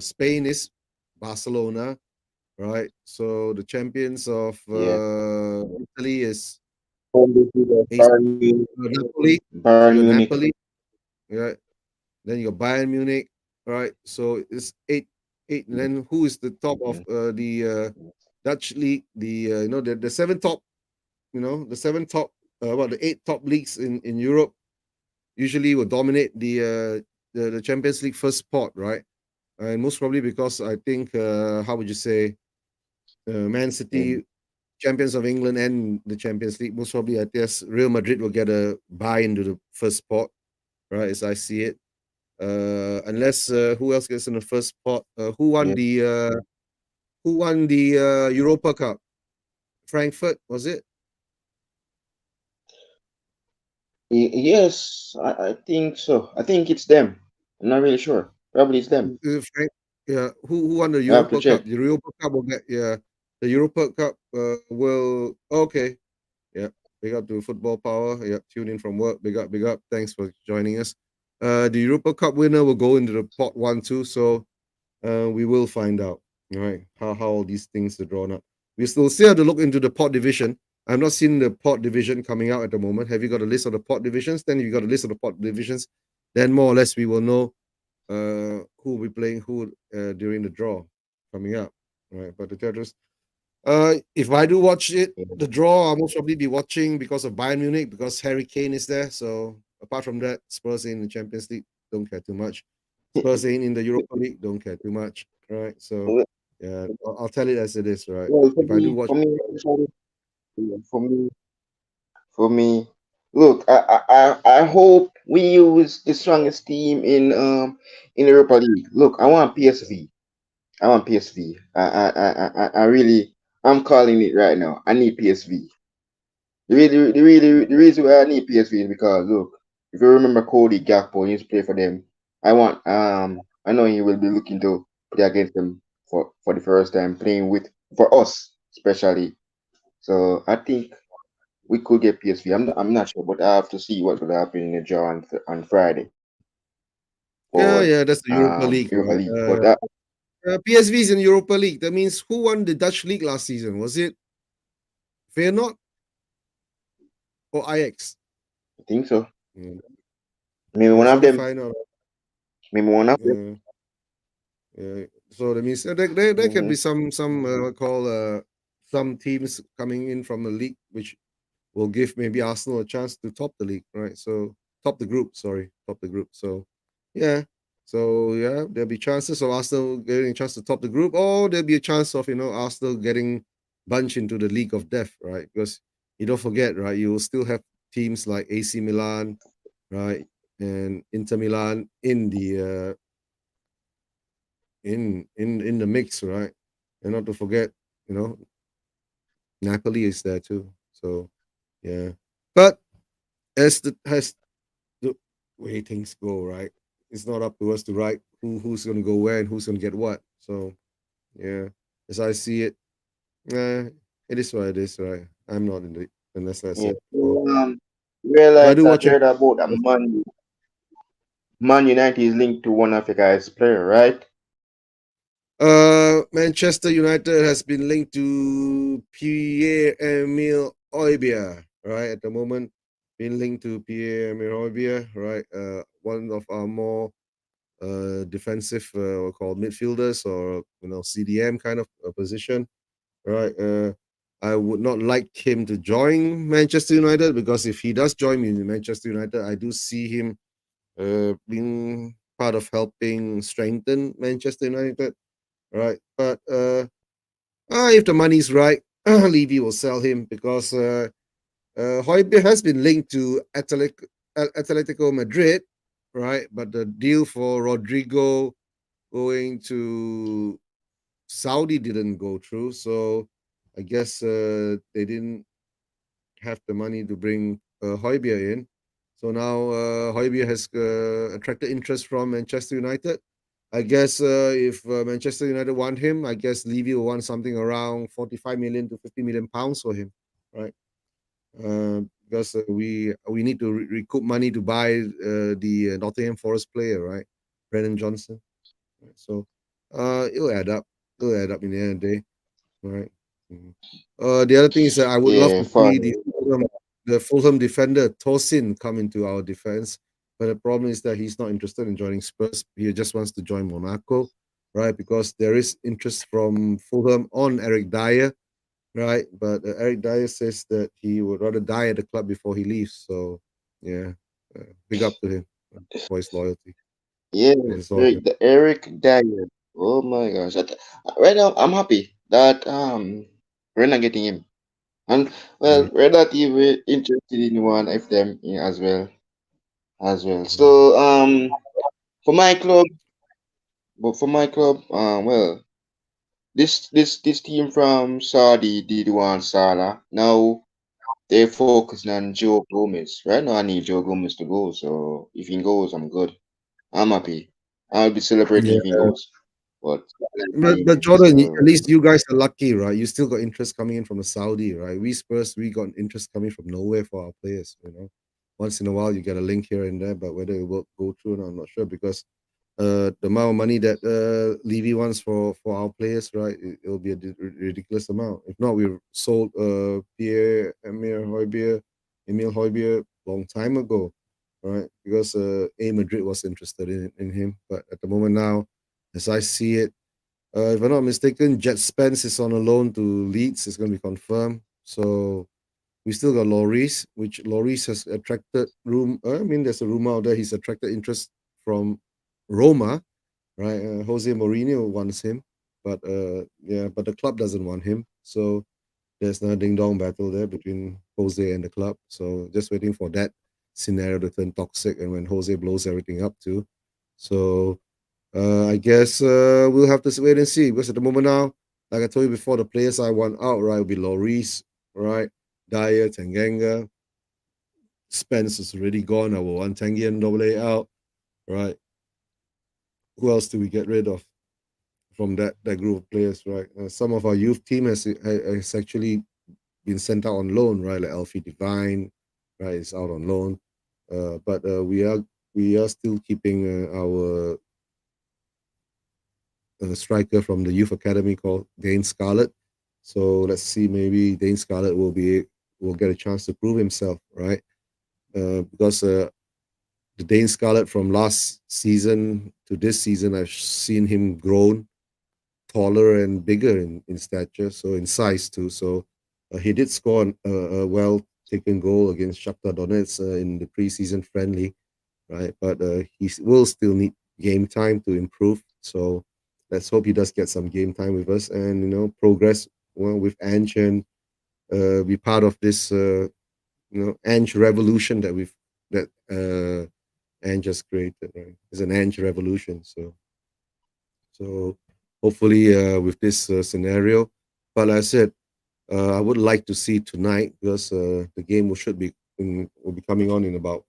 Spain is Barcelona, right? So the champions of Yeah. Italy is Bundesliga, AC, Bayern Munich, Napoli. So Bayern you're Munich. Napoli, right? Then you're Bayern Munich, right? So it's eight. And then who is the top of Yeah. the Dutch league? The the seven top, the seven top, about the eight top leagues in Europe usually will dominate the Champions League first spot, right? And most probably because I think how would you say Man Yeah. City, champions of England and the Champions League, most probably I guess Real Madrid will get a buy into the first spot, right? As I see it. Unless who else gets in the first spot? Who won the Europa Cup? Frankfurt was it? Yes, I think so. I think it's them. I'm not really sure. Probably it's them. Frank, yeah, who won the I have to Europa check. Cup? The Europa Cup will get, yeah, the Europa Cup will, okay, yeah. Big up to Football Power. Yeah, tune in from work. Big up, big up. Thanks for joining us. The Europa Cup winner will go into the pot one too. So we will find out, all right, how all these things are drawn up. We still have to look into the pot division. I've not seen the pot division coming out at the moment. Have you got a list of the pot divisions? Then you got a list of the pot divisions. Then more or less we will know who will be playing who during the draw coming up. All right, but the Tetris. If I do watch it, the draw, I'll most probably be watching because of Bayern Munich because Harry Kane is there. So apart from that, Spurs in the Champions League don't care too much. Spurs ain't in the Europa League, don't care too much. Right. So Well, yeah, I'll tell it as it is, right? well, If I do watch, for me, for me, look, I hope we use the strongest team in the Europa League. Look, I want PSV. I want PSV. I really, I'm calling it right now. I need PSV. The reason why I need PSV is because look, if you remember Cody Gakpo, he used to play for them. I know he will be looking to play against them for the first time, playing with for us especially. So I think we could get PSV. I'm not sure, but I have to see what will happen in the draw on Friday yeah, for yeah, that's the Europa League, Europa right? League. But PSV is in Europa League. That means who won the Dutch league last season? Was it Feyenoord or Ajax? I think so. Mm. Maybe Yeah, one it's of only them. Feyenoord. Maybe one of them. Yeah. Yeah, so that means there can Hmm. be some call some teams coming in from the league, which will give maybe Arsenal a chance to top the league, right? So top the group, sorry, top the group. Yeah, so yeah, there'll be chances of Arsenal getting a chance to top the group, or there'll be a chance of Arsenal getting bunched into the league of death, right? Because you don't forget, right? You will still have teams like AC Milan, right, and Inter Milan in the in the mix, right? And not to forget, you know, Napoli is there too. So yeah, but as the way things go, right? It's not up to us to write who's gonna go where and who's gonna get what. So yeah, as I see it, it is what it is, right? I'm not in the unless that's Yeah. it. So, So if I realize do that watch it, heard about a Man United is linked to one of your guys' player, right? Manchester United has been linked to Pierre-Emile Oibia, right? At the moment, been linked to Pierre-Emile Oibia, right? One of our more defensive, we call midfielders or CDM kind of position, right? I would not like him to join Manchester United because if he does join me in Manchester United, I do see him being part of helping strengthen Manchester United, right? But if the money's right, Levy will sell him because Højbjerg has been linked to Atletico Madrid, right? But the deal for Rodrigo going to Saudi didn't go through, so I guess they didn't have the money to bring Højbjerg in. So now Højbjerg has attracted interest from Manchester United. I guess if Manchester United want him, I guess Levy will want something around 45 million to 50 million pounds for him, right? Because we need to recoup money to buy the Nottingham Forest player, right? Brennan Johnson. Right? So it'll add up. It'll add up in the end of the day, right? Mhm. The other thing is that I would love Yeah, to for see the Fulham defender Tosin come into our defense, but the problem is that he's not interested in joining Spurs. He just wants to join Monaco, right? Because there is interest from Fulham on Eric Dyer, right? But Eric Dyer says that he would rather die at the club before he leaves. So yeah, big up to him for his loyalty yeah, and his loyalty. The Eric Dyer. Oh my gosh! Right now, I'm happy that we're not getting him, and Yeah. well, we're not even interested in one of them as well Mhm. So for my club, well, this team from Saudi did want Salah. Now They're focusing on Joe Gomez. Right now, I need Joe Gomez to go. So if he goes, I'm good. I'm happy. I'll be celebrating if he goes. But But Jordan, at so least you guys are lucky, right? You still got interest coming in from the Saudi, right? We Spurs, we got interest coming from nowhere for our players. Once in a while you get a link here and there, but whether it will go through, or not, I'm not sure because the amount of money that Levy wants for our players, right? It'll be a ridiculous amount. If not, we sold Pierre Emil Hoybier long time ago, right? Because A Madrid was interested in him, but at the moment now, as I see it. If I'm not mistaken, Jet Spence is on a loan to Leeds. It's going to be confirmed. So we still got Lloris, which Lloris has attracted room. I mean, there's a rumor out there he's attracted interest from Roma, right? Jose Mourinho wants him, but yeah, but the club doesn't want him. So there's no ding dong battle there between Jose and the club. So just waiting for that scenario to turn toxic, and when Jose blows everything up too. So I guess we'll have to wait and see because at the moment now, like I told you before, the players I want out right will be Lloris, right? Dyer, Tanganga, Spence is already gone. I will want Tanguy and Double A out, right? Who else do we get rid of from that group of players, right? Some of our youth team has actually been sent out on loan, right? Like Alfie Divine, right, is out on loan. But we are still keeping our striker from the youth academy called Dane Scarlett. So let's see, maybe Dane Scarlett will get a chance to prove himself, right? Because the Dane Scarlett from last season to this season, I've seen him grown taller and bigger in stature, so in size too. So he did score a well taken goal against Shakhtar Donetsk in the preseason friendly, right? But will still need game time to improve. So let's hope he does get some game time with us and progress well with Ange and be part of this Ange revolution that Ange has created. Right, it's an Ange revolution. So hopefully with this scenario, but like I said, I would like to see tonight because the game will be coming on in about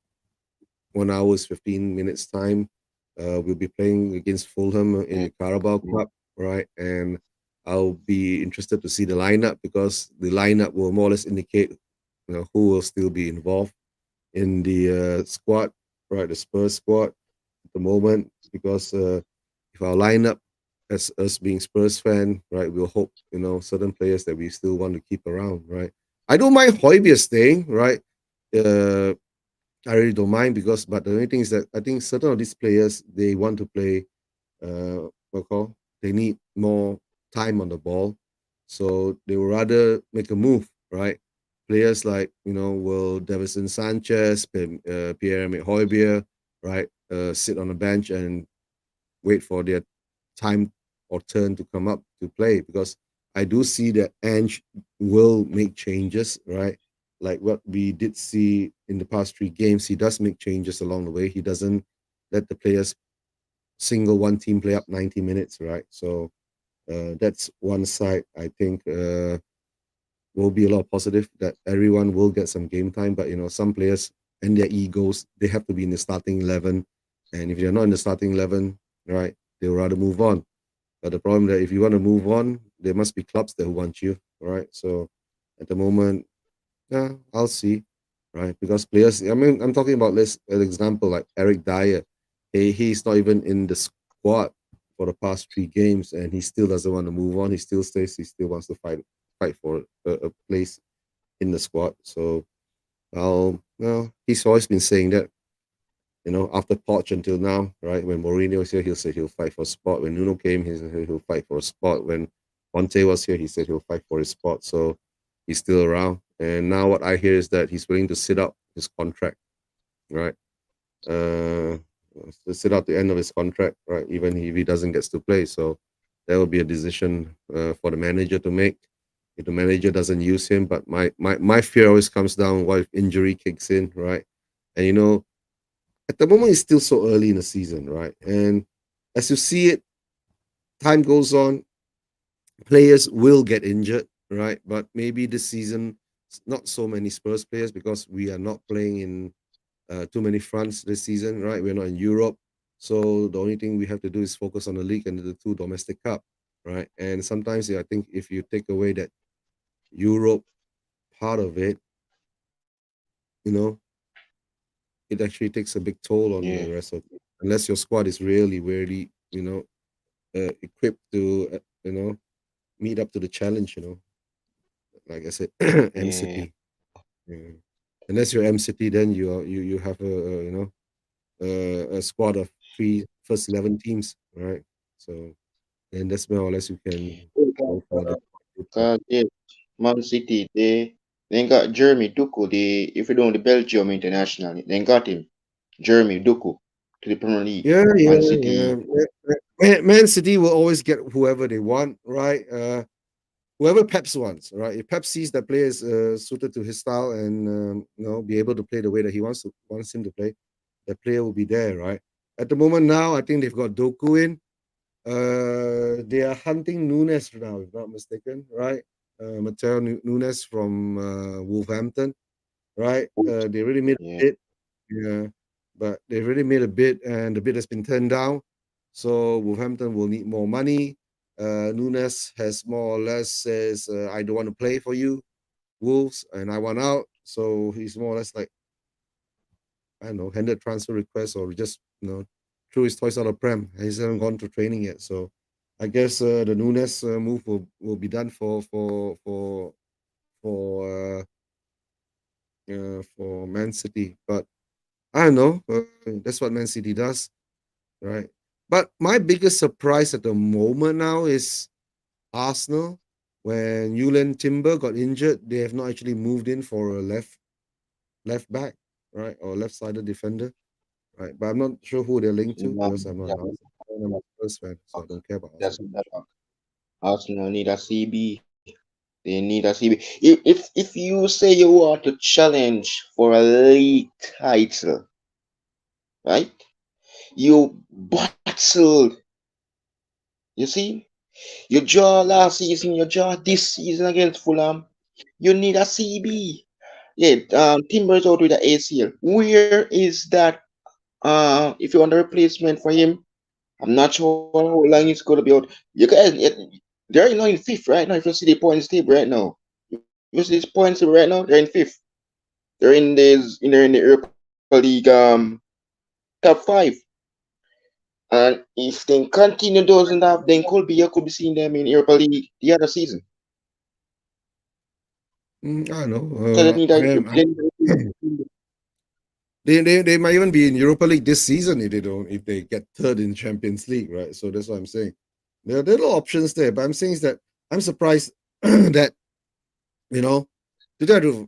1 hours 15 minutes time. We'll be playing against Fulham in the Carabao Cup, right? And I'll be interested to see the lineup because the lineup will more or less indicate who will still be involved in the squad, right? The Spurs squad at the moment because if our lineup as us being Spurs fan, right, we'll hope certain players that we still want to keep around, right? I don't mind Hoybier staying, right? Uh, I really don't mind because, but the only thing is that I think certain of these players they want to play. What call? They need more time on the ball, so they will rather make a move, right? Players like will Davison Sanchez, Pierre-Emerick Højbjerg, right, sit on the bench and wait for their time or turn to come up to play because I do see that Ange will make changes, right? Like what we did see in the past 3 games, he does make changes along the way. He doesn't let the players single one team play up 90 minutes, right? So that's one side I think will be a lot of positive that everyone will get some game time. But some players and their egos, they have to be in the starting 11, and if they're not in the starting 11, right, they'll rather move on. But the problem that if you want to move on, there must be clubs that want you, right? So at the moment, yeah, I'll see, right? Because players, I mean, I'm talking about this an example like Eric Dyer. He's not even in the squad for the past 3 games, and he still doesn't want to move on. He still stays. He still wants to fight for a place in the squad. So, well, he's always been saying that. After Poch until now, right? When Mourinho was here, he'll say he'll fight for a spot. When Nuno came, he said he'll fight for a spot. When Conte was here, he said he'll fight for his spot. So he's still around. And now what I hear is that he's willing to sit out his contract, right? Uh, to sit out the end of his contract, right? Even if he doesn't get to play. So that will be a decision for the manager to make. If the manager doesn't use him, but my fear always comes down what if injury kicks in, right? And at the moment it's still so early in the season, right? And as you see it, time goes on, players will get injured, right? But maybe this season not so many Spurs players because we are not playing in too many fronts this season, right? We're not in Europe, so the only thing we have to do is focus on the league and the two domestic cup, right? And sometimes, yeah, I think if you take away that Europe part of it, you know, it actually takes a big toll on the Yeah, rest of it. Unless your squad is really, really, equipped to, meet up to the challenge. Like I said, M yeah, City. Yeah. Unless you're M City, then you have a squad of three first 11 teams, right? So then that's more or less you can go for the. cause yeah, Man City they got Jeremy Duku. They if you don't the Belgium international, they got him Jeremy Duku to the Premier League. Yeah, Man yeah, yeah. City. Man City will always get whoever they want, right? Whoever Pep's wants, right? If Pep sees that player is suited to his style and be able to play the way that he wants him to play, the player will be there, right? At the moment now, I think they've got Doku in. They are hunting Nunes now, if not mistaken, right? Mateo Nunes from Wolverhampton, right? They really made a Yeah. bid, yeah, but they really made a bid, and the bid has been turned down. So Wolverhampton will need more money. Nunes has more or less says, "I don't want to play for you, Wolves, and I want out." So he's more or less like, I don't know, handed transfer request or just threw his toys out of prem. He hasn't gone to training yet, so I guess the Nunes move will be done for for Man City. But I don't know. That's what Man City does, right? But my biggest surprise at the moment now is Arsenal. When Julian Timber got injured, they have not actually moved in for a left back, right, or left sided defender, right? But I'm not sure who they're linked to No, because I'm not an that's Arsenal fan. I'm a Spurs fan, so I don't care about that's Arsenal. Arsenal need a CB. They need a CB. If you say you want to challenge for a league title, right? You battled. You see, you draw last season, you draw this season against Fulham. You need a CB. Yeah, Timber's out with the ACL. Where is that? If you want a replacement for him, I'm not sure how long it's gonna be out. You guys, they're now in fifth right now. If you see the points table right now, you see these points table right now, they're in fifth. They're in the Europa League top five. And if they continue doing that, then you could be seeing them in Europa League the other season. I don't Because they know. need I a, am. They might even be in Europa League this season if they get third in Champions League, right? So that's what I'm saying. There are little options there, but I'm saying is that I'm surprised that you know to try to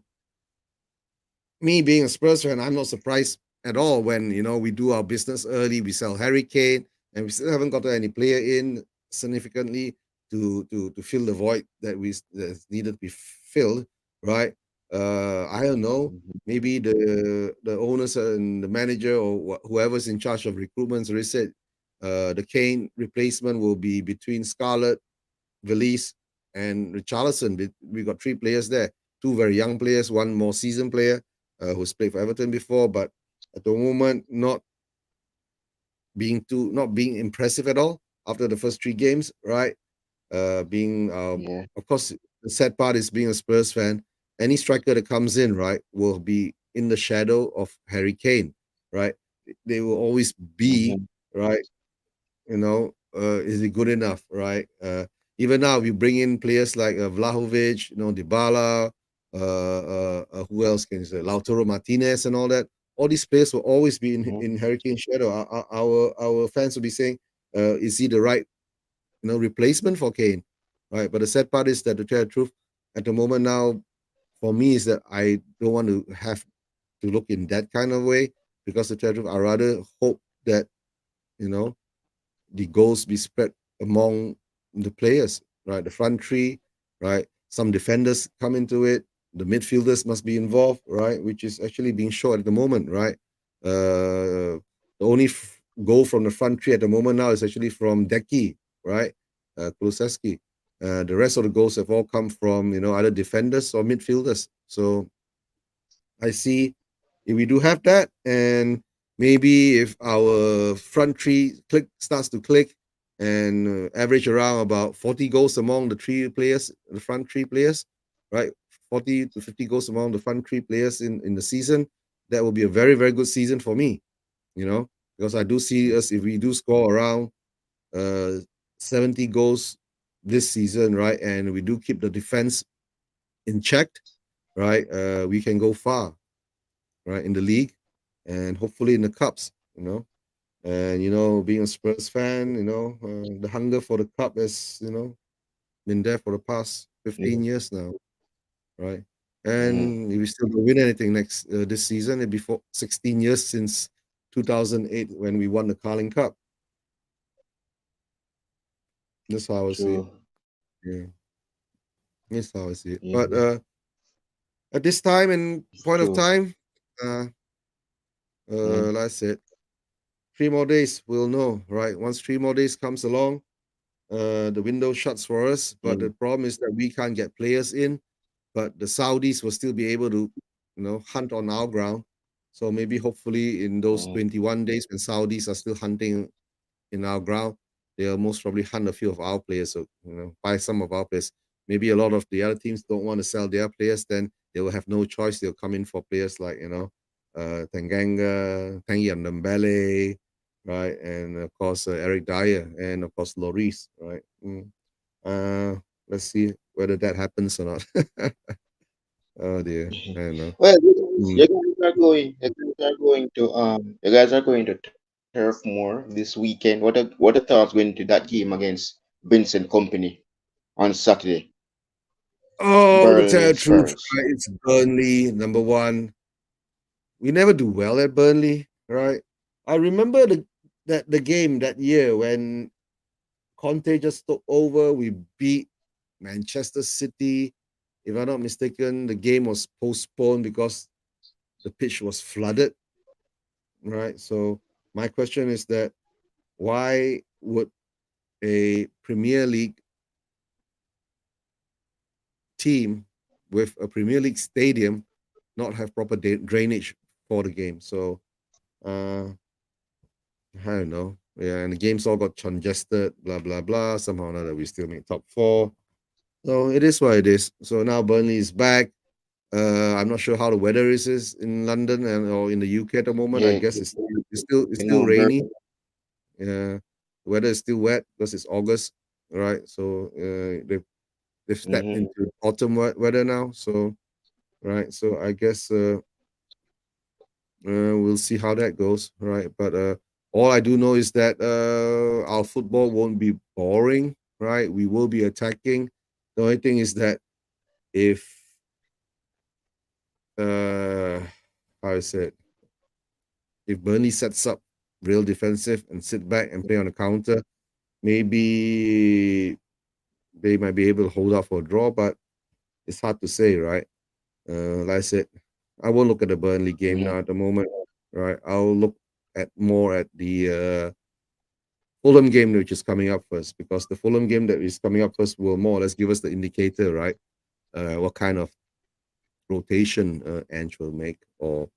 me being a Spurs fan, I'm not surprised at all when we do our business early. We sell Harry Kane, and we still haven't gotten any player in significantly to fill the void that's needed to be filled. Right? I don't know. Maybe the owners and the manager or whoever's in charge of recruitment already said the Kane replacement will be between Scarlett, Valise, and Richarlison. We got three players there, two very young players, one more seasoned player who's played for Everton before, but at the moment not being impressive at all after the first three games, right? Being Yeah. Of course the sad part is being a Spurs fan. Any striker that comes in, right, will be in the shadow of Harry Kane, right? They will always be Hmm. right. Is it good enough, right? Even now, we bring in players like Vlahovic, Dybala, who else can you say? Lautaro Martinez and all that. All these players will always be in Hurricane shadow. Our fans will be saying, is he the right replacement for Kane, right? But the sad part is that, to tell the truth, at the moment now, for me, is that I don't want to have to look in that kind of way because, to tell the truth, I rather hope that you know the goals be spread among the players, right? The front three, right? Some defenders come into it. The midfielders must be involved, right? Which is actually being shown at the moment, right? The only goal from the front three at the moment now is actually from Deki, right? Kulusevski. The rest of the goals have all come from either defenders or midfielders. So I see if we do have that, and maybe if our front three click starts to click and average around about 40 goals among the three players, the front three players, right? 40 to 50 goals among the front three players in the season, that will be a very, very good season for me, you know, because I do see us if we do score around uh 70 goals this season, right? And we do keep the defense in check, right? We can go far, right, in the league and hopefully in the cups, And being a Spurs fan, the hunger for the cup has, been there for the past 15 Yeah. years now, right? Mm-hmm. And if we still don't win anything next this season, it'll be 16 years since 2008 when we won the Carling Cup. That's how I see it. True. Yeah, that's how I see it. Yeah. But at this time and point of True. time, uh, Mm-hmm. like I said, 3 more days we'll know, right? Once 3 more days comes along, the window shuts for us. But the problem is that we can't get players in, but the Saudis will still be able to, hunt on our ground. So maybe hopefully in those Mm-hmm. 21 days when Saudis are still hunting in our ground, they'll most probably hunt a few of our players, so buy some of our players. Maybe a lot of the other teams don't want to sell their players, then they will have no choice. They'll come in for players like Tanganga, Tanguy Ndombele, right, and of course Eric Dyer, and of course Loris, right. Uh, let's see whether that happens or not. Oh dear, I don't know. Well, Mm. you guys are going to turf more this weekend. What are thoughts going to that game against Vincent Company on Saturday? Oh, to Burnley tell the truth, Spurs. right, it's Burnley number one. We never do well at Burnley, right? I remember the game that year when Conte just took over. We beat Manchester City. If I'm not mistaken, the game was postponed because the pitch was flooded, right? So my question is that why would a Premier League team with a Premier League stadium not have proper drainage for the game? So uh, I don't know. Yeah, and the games all got congested, blah blah blah. Somehow or another, we still make top four. So it is what it is. So now Burnley is back. I'm not sure how the weather is in London and or in the UK at the moment. I Yeah, guess it's still rainy. Burnley. Yeah, the weather is still wet because it's August, right? So they've stepped Mm-hmm. into autumn weather now. So right. So I guess we'll see how that goes, right? But all I do know is that our football won't be boring, right? We will be attacking. The only thing is that if uh, how I said, if Burnley sets up real defensive and sit back and play on the counter, maybe they might be able to hold out for a draw. But it's hard to say, right? Like I said, I won't look at the Burnley game Mm-hmm. now at the moment, right? I'll look at more at the Fulham game, which is coming up first, because the Fulham game that is coming up first will more or less give us the indicator, right? What kind of rotation Ange will make, or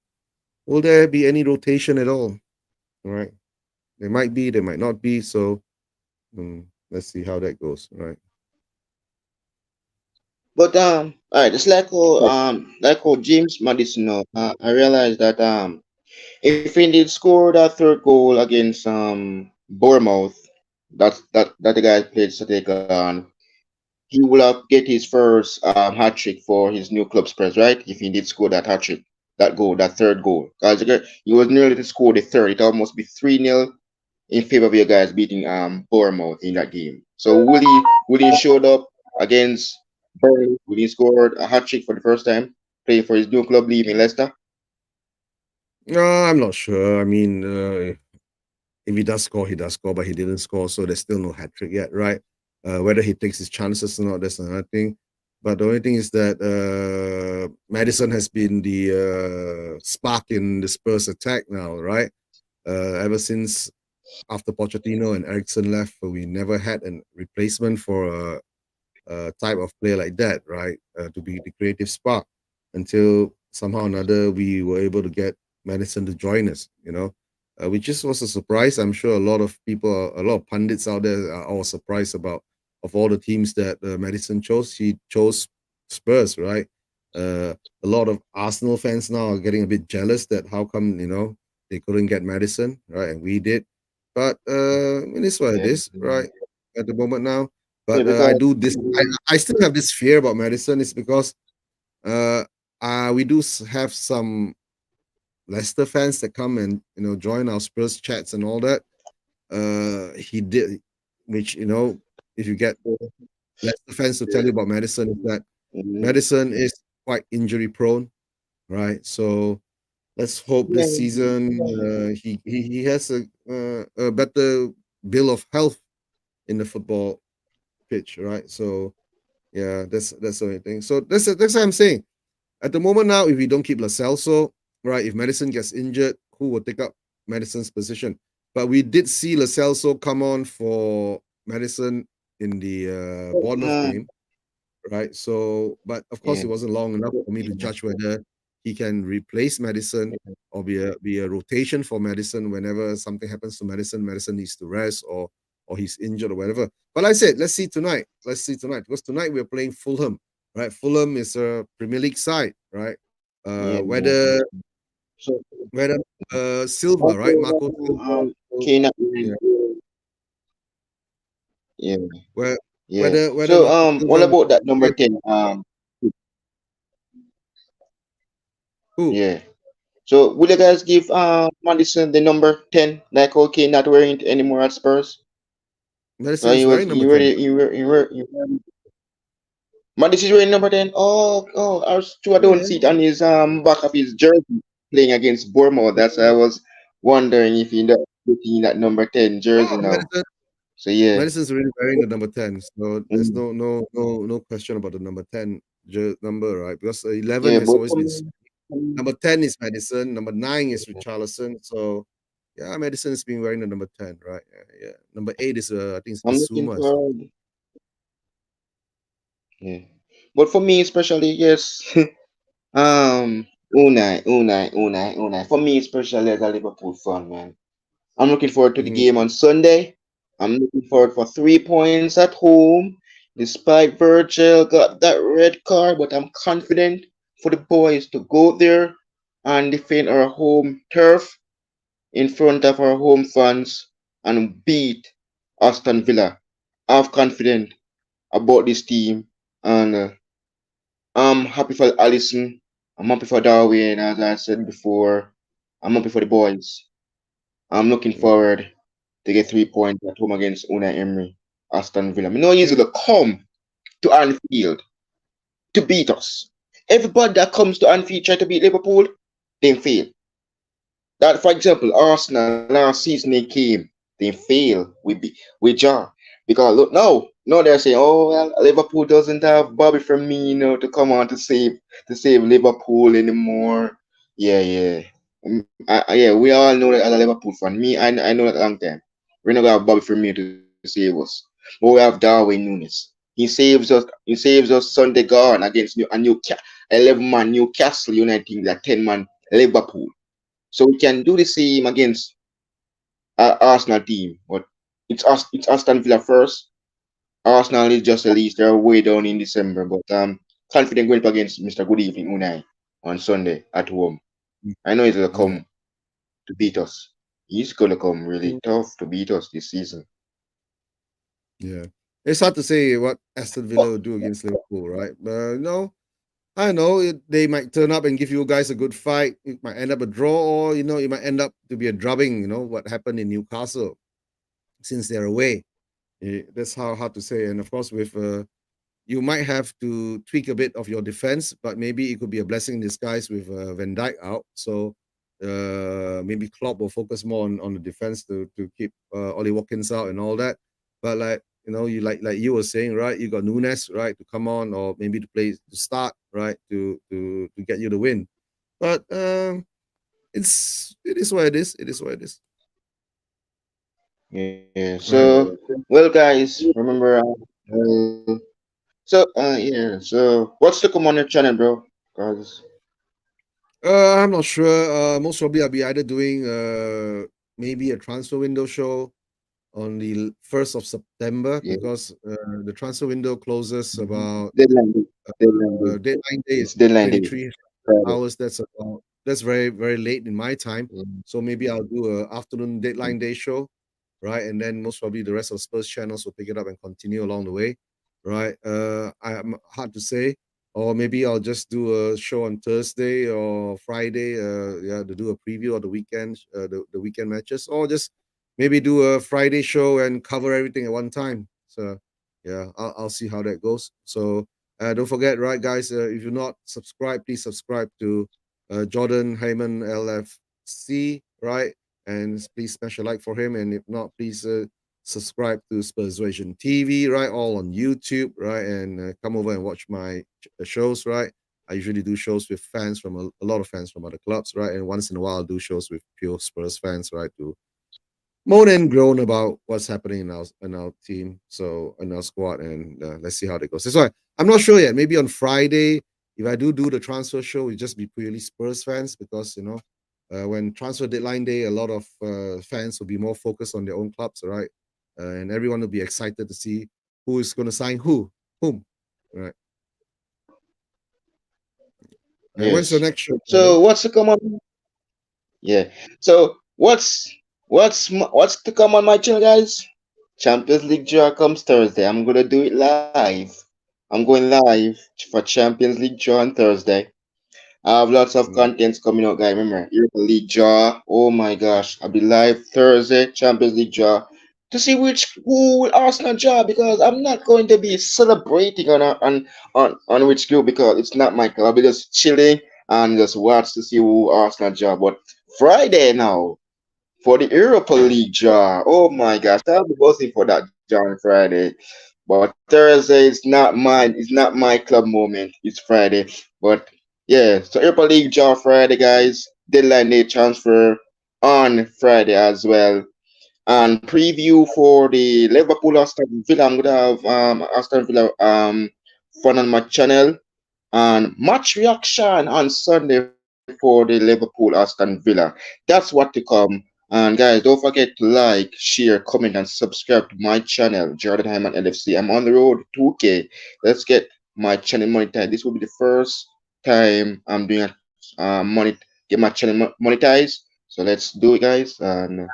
will there be any rotation at all? Right? There might be, there might not be. So let's see how that goes, right? But all right, just like how James Madison know, I realized that if he did score that third goal against Bournemouth, that the guy played to take on, he will have get his first hat trick for his new club Spurs, right? If he did score that hat trick, that goal, that third goal, because he was nearly to score the third. It almost be 3-0 in favor of your guys beating Bournemouth in that game. So will he showed up against Burnley? Will he scored a hat trick for the first time playing for his new club leaving Leicester? No, I'm not sure. I mean, if he does score, he does score, but he didn't score, so there's still no hat trick yet, right? Whether he takes his chances or not, that's another thing. But the only thing is that Madison has been the spark in the Spurs attack now, right? Ever since after Pochettino and Ericsson left, we never had a replacement for type of player like that, right? To be the creative spark until somehow or another we were able to get Madison to join us, which just was a surprise. I'm sure a lot of people, a lot of pundits out there are all surprised about of all the teams that Madison chose. He chose Spurs, right? A lot of Arsenal fans now are getting a bit jealous that how come they couldn't get Madison, right? And we did, but it is what it Yeah, is, right? At the moment now, yeah, but I because do this. I still have this fear about Madison. It's because uh, we do have some Leicester fans that come and join our Spurs chats and all that. He did, which if you get Leicester fans to tell you about Madison, is that mm, Madison is quite injury prone, right? So let's hope yeah, this season he has a better bill of health in the football pitch, right? So yeah, that's the only thing. So that's what I'm saying. At the moment now, if we don't keep Lacelso, right, if Madison gets injured, who will take up Madison's position? But we did see Lacelso come on for Madison in the Bournemouth uh, game, right? So, but of course, yeah, it wasn't long enough for me to yeah, judge whether he can replace Madison or be a rotation for Madison whenever something happens to Madison. Madison needs to rest or he's injured or whatever. But like I said, let's see tonight. Let's see tonight because tonight we're playing Fulham, right? Fulham is a Premier League side, right? yeah. Whether So whether Silva, right? also, Marco Silva, Kane, yeah, yeah, where yeah. whether So Marco what Silva will about that number get 10? who Yeah. So will you guys give Madison the number 10? Like okay, not wearing it anymore at Spurs? Madison So is wearing number he 10. ready you ready. Madison is wearing number 10. Oh, I was true. I don't Yeah. see it on his back of his jersey playing against Bournemouth. That's why I was wondering if he ended up putting that number 10 Oh, jersey now. Madison So yeah. Madison's really wearing the number 10, so there's no question about the number 10 number, right? Because 11 Yeah, has but always been number 10 is Madison, number 9 is Richarlison. So yeah, Madison is being wearing the number 10, right? Yeah, yeah. Number 8 is I think it's I'm looking Basuma or for something. yeah. But for me especially, yes. Unai. For me especially as a Liverpool fan, man. I'm looking forward to the Mhm. game on Sunday. I'm looking forward for 3 points at home. Despite Virgil got that red card, but I'm confident for the boys to go there and defend our home turf in front of our home fans and beat Aston Villa. I'm confident about this team and I'm happy for Allison. I'm happy for Darwin, as I said before. I'm happy for the boys. I'm looking Yeah. forward to get 3 points at home against Unai Emery, Aston Villa. I know he's Yeah. going to come to Anfield to beat us. Everybody that comes to Anfield try to beat Liverpool, they fail. That, for example, Arsenal last season they came, they fail. We jar because look no, they're saying, oh well, Liverpool doesn't have Bobby Firmino to come on to save Liverpool anymore. Yeah. Yeah, we all know that as a Liverpool fan. I know that long time. We're not gonna have Bobby Firmino to save us, but we have Darwin Nunes. He saves us Sunday gone against 11-man Newcastle United, that 10-man Liverpool. So we can do the same against Arsenal team, but it's Aston Villa first. Arsenal is just the least; they're way down in December, but confident going up against Mr. Good Evening Unai on Sunday at home. I know he's gonna Yeah. come to beat us. He's gonna come really Mm. tough to beat us this season. Yeah. It's hard to say what Aston Villa will do against Liverpool, right? But no, I know they might turn up and give you guys a good fight. It might end up a draw, or it might end up to be a drubbing. What happened in Newcastle since they're away. That's how hard to say. And of course, with you might have to tweak a bit of your defense, but maybe it could be a blessing in disguise with Van Dijk out. So maybe Klopp will focus more on the defense to keep Ollie Watkins out and all that. But you like you were saying, right? You got Nunes, right, to come on, or maybe to play to start, right, to get you the win. But it is what it is. It is what it is. Yeah. Right. So, well, guys, remember, So what's the come on your channel, bro? Cause I'm not sure. Most probably I'll be either doing maybe a transfer window show on the 1st of September, yeah, because the transfer window closes about deadline day, deadline day. deadline day It's is deadline day. 23 Friday. hours. That's very, very late in my time. Yeah. So maybe I'll do a afternoon deadline day show, right? And then most probably the rest of Spurs channels will pick it up and continue along the way, right? I'm hard to say. Or maybe I'll just do a show on Thursday or Friday, yeah, to do a preview of the weekend, the weekend matches, or just maybe do a Friday show and cover everything at one time. So yeah, I'll see how that goes. So don't forget, right, guys, if you're not subscribed, please subscribe to Jordan Heyman LFC, right? And please smash a like for him. And if not, please subscribe to Spursversion TV, right? All on YouTube, right? And come over and watch my shows, right? I usually do shows with fans from a lot of fans from other clubs, right? And once in a while, I'll do shows with pure Spurs fans, right? To moan and groan about what's happening in our team, so in our squad, and let's see how that goes. That's why I'm not sure yet. Maybe on Friday, if I do the transfer show, it just be purely Spurs fans, because when transfer deadline day, a lot of fans will be more focused on their own clubs, right? And everyone will be excited to see who is going to sign whom, right? And when's the Yes. next show, So Jordan? what's the come on? Yeah. So what's to come on my channel, guys? Champions League draw comes Thursday. I'm gonna do it live. I'm going live for Champions League draw on Thursday. I have lots of Mm. contents coming out, guys. Remember, Europa League draw. Oh my gosh, I'll be live Thursday, Champions League draw, to see who will Arsenal draw, because I'm not going to be celebrating on which group, because it's not my club. I'll be just chilling and just watch to see who Arsenal draw. But Friday now for the Europa League draw. Oh my gosh, I'll be voting for that draw on Friday. But Thursday is not mine. It's not my club moment. It's Friday. But yeah, so Europa League draw Friday, guys. Deadline day transfer on Friday as well. And preview for the Liverpool Aston Villa. I'm gonna have Aston Villa fun on my channel, and match reaction on Sunday for the Liverpool Aston Villa. That's what to come. And guys, don't forget to like, share, comment, and subscribe to my channel, Jordan Hyman LFC. I'm on the road 2K. Let's get my channel monetized. This will be the first time I'm doing a get my channel monetized. So let's do it, guys. And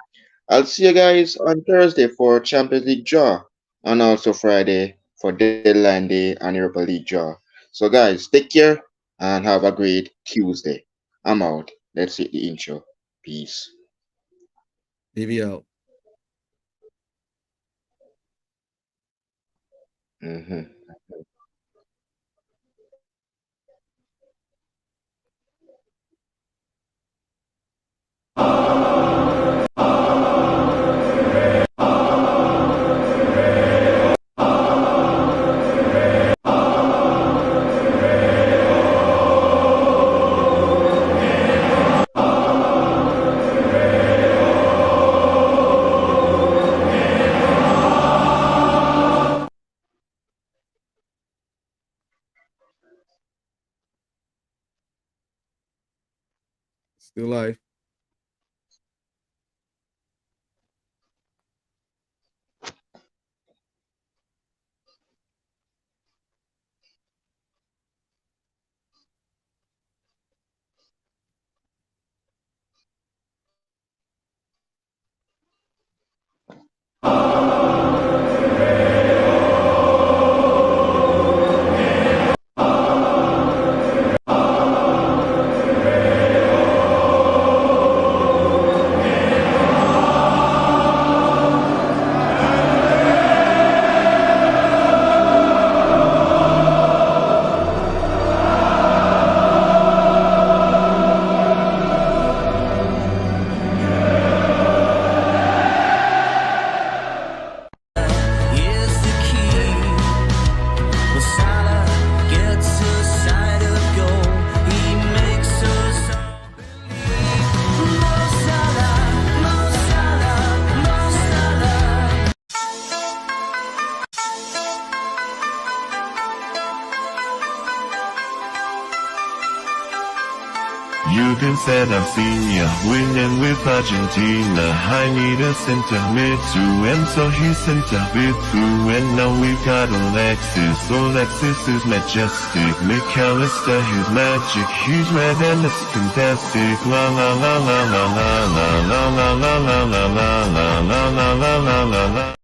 I'll see you guys on Thursday for Champions League draw, and also Friday for deadline day and Europa League draw. So guys, take care and have a great Tuesday. I'm out. Let's hit the intro. Peace. BBL. Hmm. Still live. You can said I've seen ya winning with Argentina. I need a center mid too, and so he's center mid through. And now we've got Alexis. Alexis is majestic. McAllister, his magic. He's red and it's fantastic. La la la la la la la la la la la la la la la la la la la.